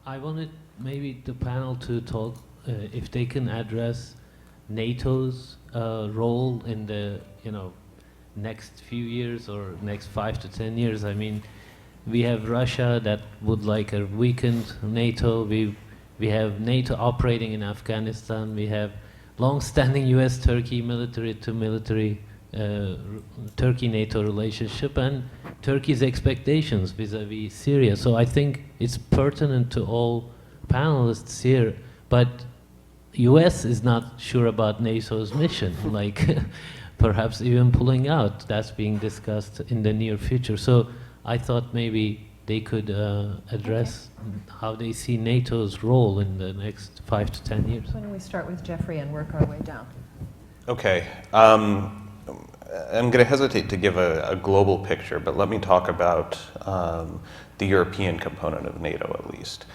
I wanted maybe the panel to talk if they can address NATO's role in the next few years or next 5 to 10 years. I mean, we have Russia that would like a weakened NATO. We have NATO operating in Afghanistan. We have long-standing U.S.-Turkey military-to-military Turkey-NATO relationship and Turkey's expectations vis-a-vis Syria. So I think it's pertinent to all panelists here, but U.S. is not sure about NATO's mission, like perhaps even pulling out. That's being discussed in the near future. So I thought maybe they could address how they see NATO's role in the next 5 to 10 years. Why don't we start with Jeffrey and work our way down? Okay. I'm going to hesitate to give a global picture, but let me talk about the European component of NATO at least.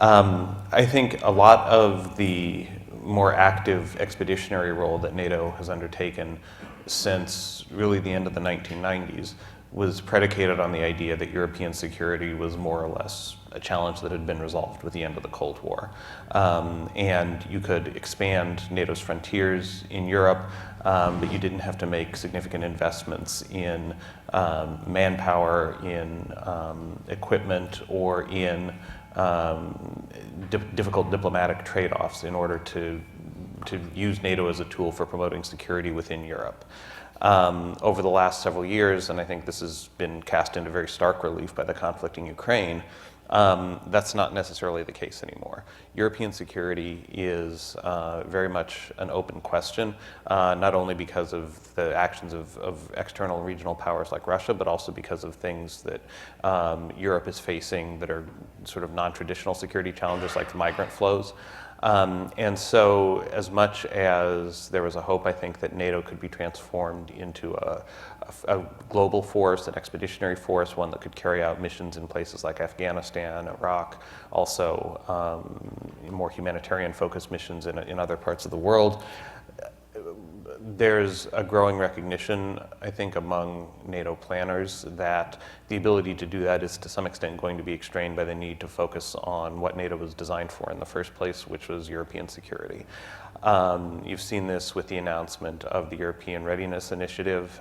I think a lot of the more active expeditionary role that NATO has undertaken since really the end of the 1990s was predicated on the idea that European security was more or less a challenge that had been resolved with the end of the Cold War. And you could expand NATO's frontiers in Europe, but you didn't have to make significant investments in manpower, in equipment, or in difficult diplomatic trade-offs in order to use NATO as a tool for promoting security within Europe. Over the last several years, and I think this has been cast into very stark relief by the conflict in Ukraine, that's not necessarily the case anymore. European security is very much an open question, not only because of the actions of external and regional powers like Russia, but also because of things that Europe is facing that are sort of non-traditional security challenges like the migrant flows. And so as much as there was a hope, I think, that NATO could be transformed into a global force, an expeditionary force, one that could carry out missions in places like Afghanistan, Iraq, also more humanitarian-focused missions in other parts of the world, there's a growing recognition, I think, among NATO planners that the ability to do that is to some extent going to be constrained by the need to focus on what NATO was designed for in the first place, which was European security. You've seen this with the announcement of the European Readiness Initiative,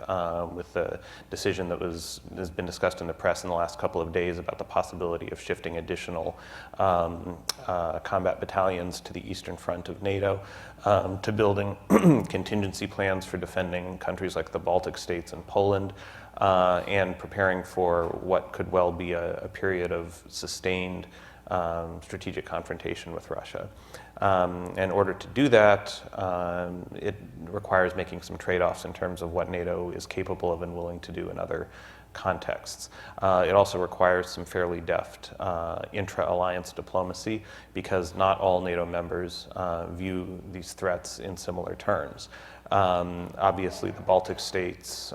with the decision that has been discussed in the press in the last couple of days about the possibility of shifting additional combat battalions to the eastern front of NATO, to building contingency plans for defending countries like the Baltic states and Poland, and preparing for what could well be a period of sustained strategic confrontation with Russia. In order to do that, it requires making some trade-offs in terms of what NATO is capable of and willing to do in other contexts. It also requires some fairly deft intra-alliance diplomacy, because not all NATO members view these threats in similar terms. Obviously, the Baltic states,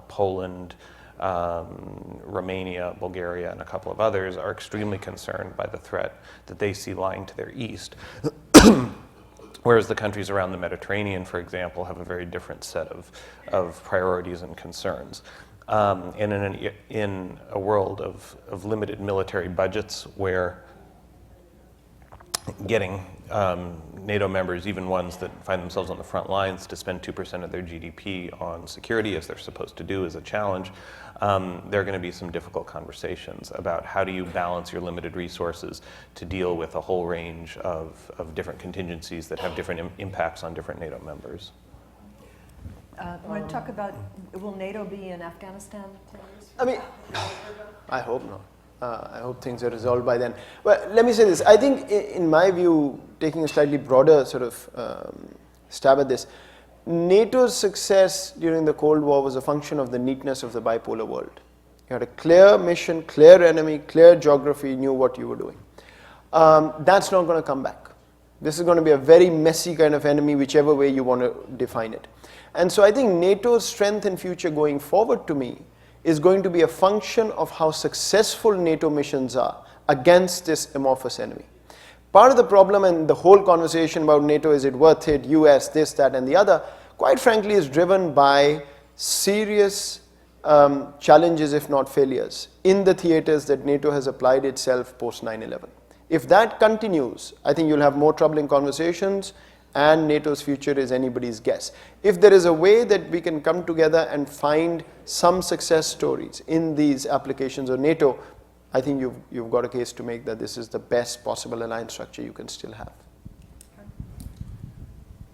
Poland, Romania, Bulgaria, and a couple of others are extremely concerned by the threat that they see lying to their east. Whereas the countries around the Mediterranean, for example, have a very different set of priorities and concerns. And in a world of limited military budgets, where getting NATO members, even ones that find themselves on the front lines, to spend 2% of their GDP on security, as they're supposed to do, is a challenge. There are going to be some difficult conversations about how do you balance your limited resources to deal with a whole range of different contingencies that have different impacts on different NATO members. I want to talk about, will NATO be in Afghanistan? I mean, I hope not. I hope things are resolved by then. Well, let me say this. I think, in my view, taking a slightly broader sort of stab at this, NATO's success during the Cold War was a function of the neatness of the bipolar world. You had a clear mission, clear enemy, clear geography, you knew what you were doing. That's not going to come back. This is going to be a very messy kind of enemy, whichever way you want to define it. And so I think NATO's strength in future going forward, to me, is going to be a function of how successful NATO missions are against this amorphous enemy. Part of the problem and the whole conversation about NATO, is it worth it, US, this, that, and the other, quite frankly is driven by serious challenges, if not failures, in the theaters that NATO has applied itself post 9/11. If that continues, I think you'll have more troubling conversations, and NATO's future is anybody's guess. If there is a way that we can come together and find some success stories in these applications of NATO, I think you've got a case to make that this is the best possible alliance structure you can still have.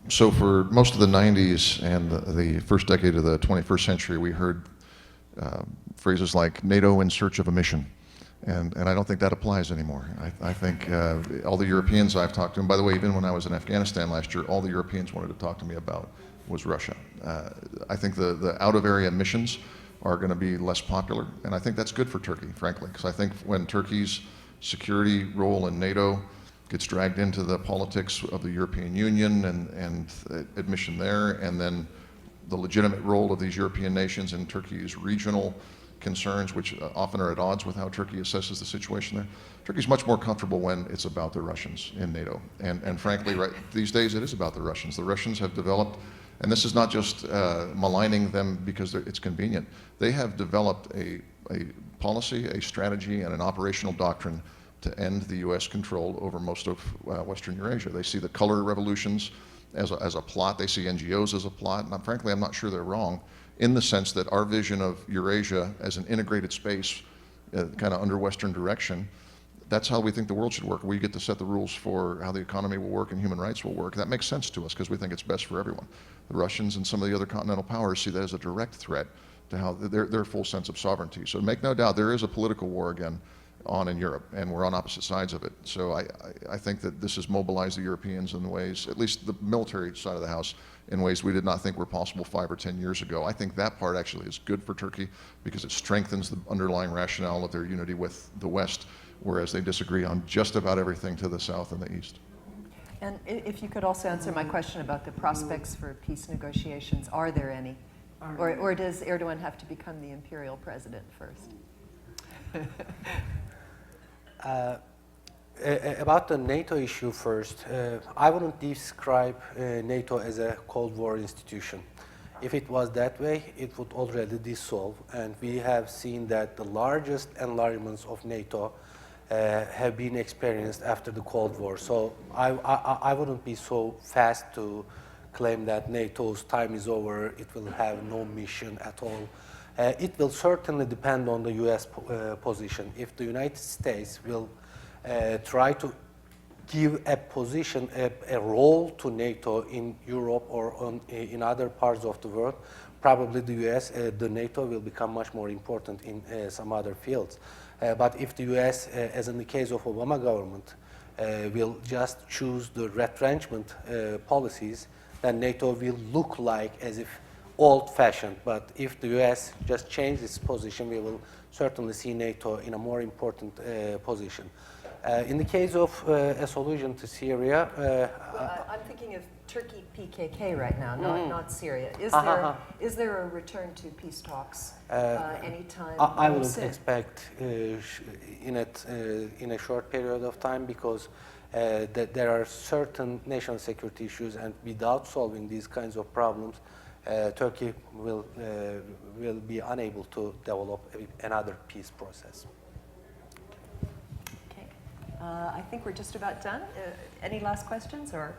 So for most of the 90s and the first decade of the 21st century, we heard phrases like NATO in search of a mission. And I don't think that applies anymore. I think all the Europeans I've talked to, and by the way, even when I was in Afghanistan last year, all the Europeans wanted to talk to me about was Russia. I think the out-of-area missions are going to be less popular, and I think that's good for Turkey, frankly, because I think when Turkey's security role in NATO gets dragged into the politics of the European Union and admission there, and then the legitimate role of these European nations in Turkey's regional concerns, which often are at odds with how Turkey assesses the situation there. Turkey's much more comfortable when it's about the Russians in NATO. And frankly, right, these days it is about the Russians. The Russians have developed, and this is not just maligning them because it's convenient, they have developed a policy, a strategy, and an operational doctrine to end the US control over most of Western Eurasia. They see the color revolutions as a plot. They see NGOs as a plot. And frankly, I'm not sure they're wrong, in the sense that our vision of Eurasia as an integrated space, kind of under Western direction, that's how we think the world should work. We get to set the rules for how the economy will work and human rights will work. That makes sense to us because we think it's best for everyone. The Russians and some of the other continental powers see that as a direct threat to how their full sense of sovereignty. So make no doubt, there is a political war again on in Europe, and we're on opposite sides of it. So I think that this has mobilized the Europeans in ways, at least the military side of the house, in ways we did not think were possible 5 or 10 years ago. I think that part actually is good for Turkey because it strengthens the underlying rationale of their unity with the West, whereas they disagree on just about everything to the south and the east. And if you could also answer my question about the prospects for peace negotiations, are there any? Or does Erdogan have to become the imperial president first? About the NATO issue first, I wouldn't describe NATO as a Cold War institution. If it was that way, it would already dissolve, and we have seen that the largest enlargements of NATO have been experienced after the Cold War. So I wouldn't be so fast to claim that NATO's time is over, it will have no mission at all. It will certainly depend on the US position. If the United States will try to give a position, a role to NATO in Europe or in other parts of the world, probably the US, the NATO will become much more important in some other fields. But if the US, as in the case of Obama government, will just choose the retrenchment policies, then NATO will look like as if old-fashioned. But if the US just changes its position, we will certainly see NATO in a more important position. In the case of a solution to Syria, I'm thinking of Turkey PKK right now, not Syria. Is there a return to peace talks anytime? I wouldn't expect in a short period of time because that there are certain national security issues, and without solving these kinds of problems, Turkey will be unable to develop another peace process. I think we're just about done. Any last questions? Or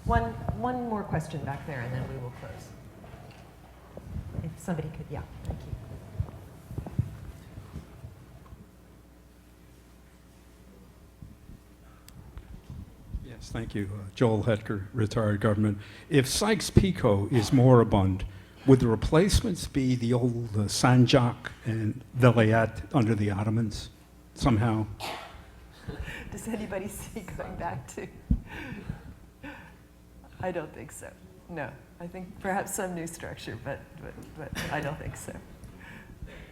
One more question back there, and then we will close. If somebody could, yeah, thank you. Yes, thank you. Joel Hetker, retired government. If Sykes-Picot is moribund, would the replacements be the old Sanjak and Velayat under the Ottomans somehow? Does anybody see going back to? I don't think so. No, I think perhaps some new structure, but I don't think so.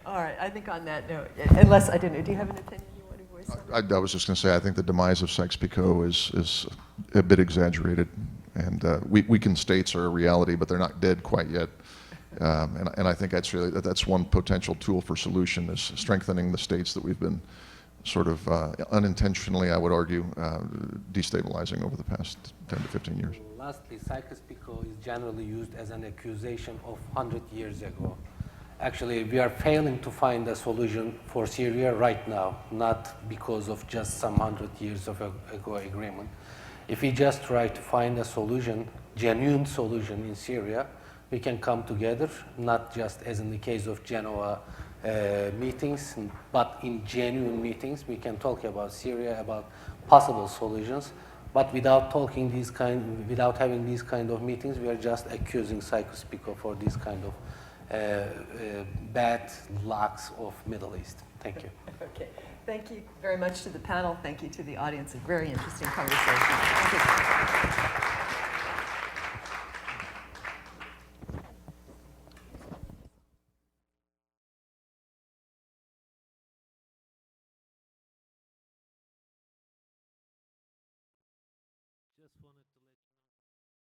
All right, I think on that note, unless, I don't know, do you have an opinion you want to voice on that? I was just going to say, I think the demise of Sykes-Picot is a bit exaggerated, and weakened states are a reality, but they're not dead quite yet. And I think that's one potential tool for solution, is strengthening the states that we've been sort of unintentionally, I would argue, destabilizing over the past 10 to 15 years. Lastly, Sykes-Picot is generally used as an accusation of 100 years ago. Actually, we are failing to find a solution for Syria right now, not because of just some 100 years ago agreement. If we just try to find a solution, genuine solution in Syria, we can come together, not just as in the case of Genoa meetings, but in genuine meetings. We can talk about Syria, about possible solutions, but without having these kind of meetings, we are just accusing Sykes-Picot for these kind of bad lucks of Middle East. Thank you. Okay. Thank you very much to the panel. Thank you to the audience. A very interesting conversation. Thank you. Just wanted to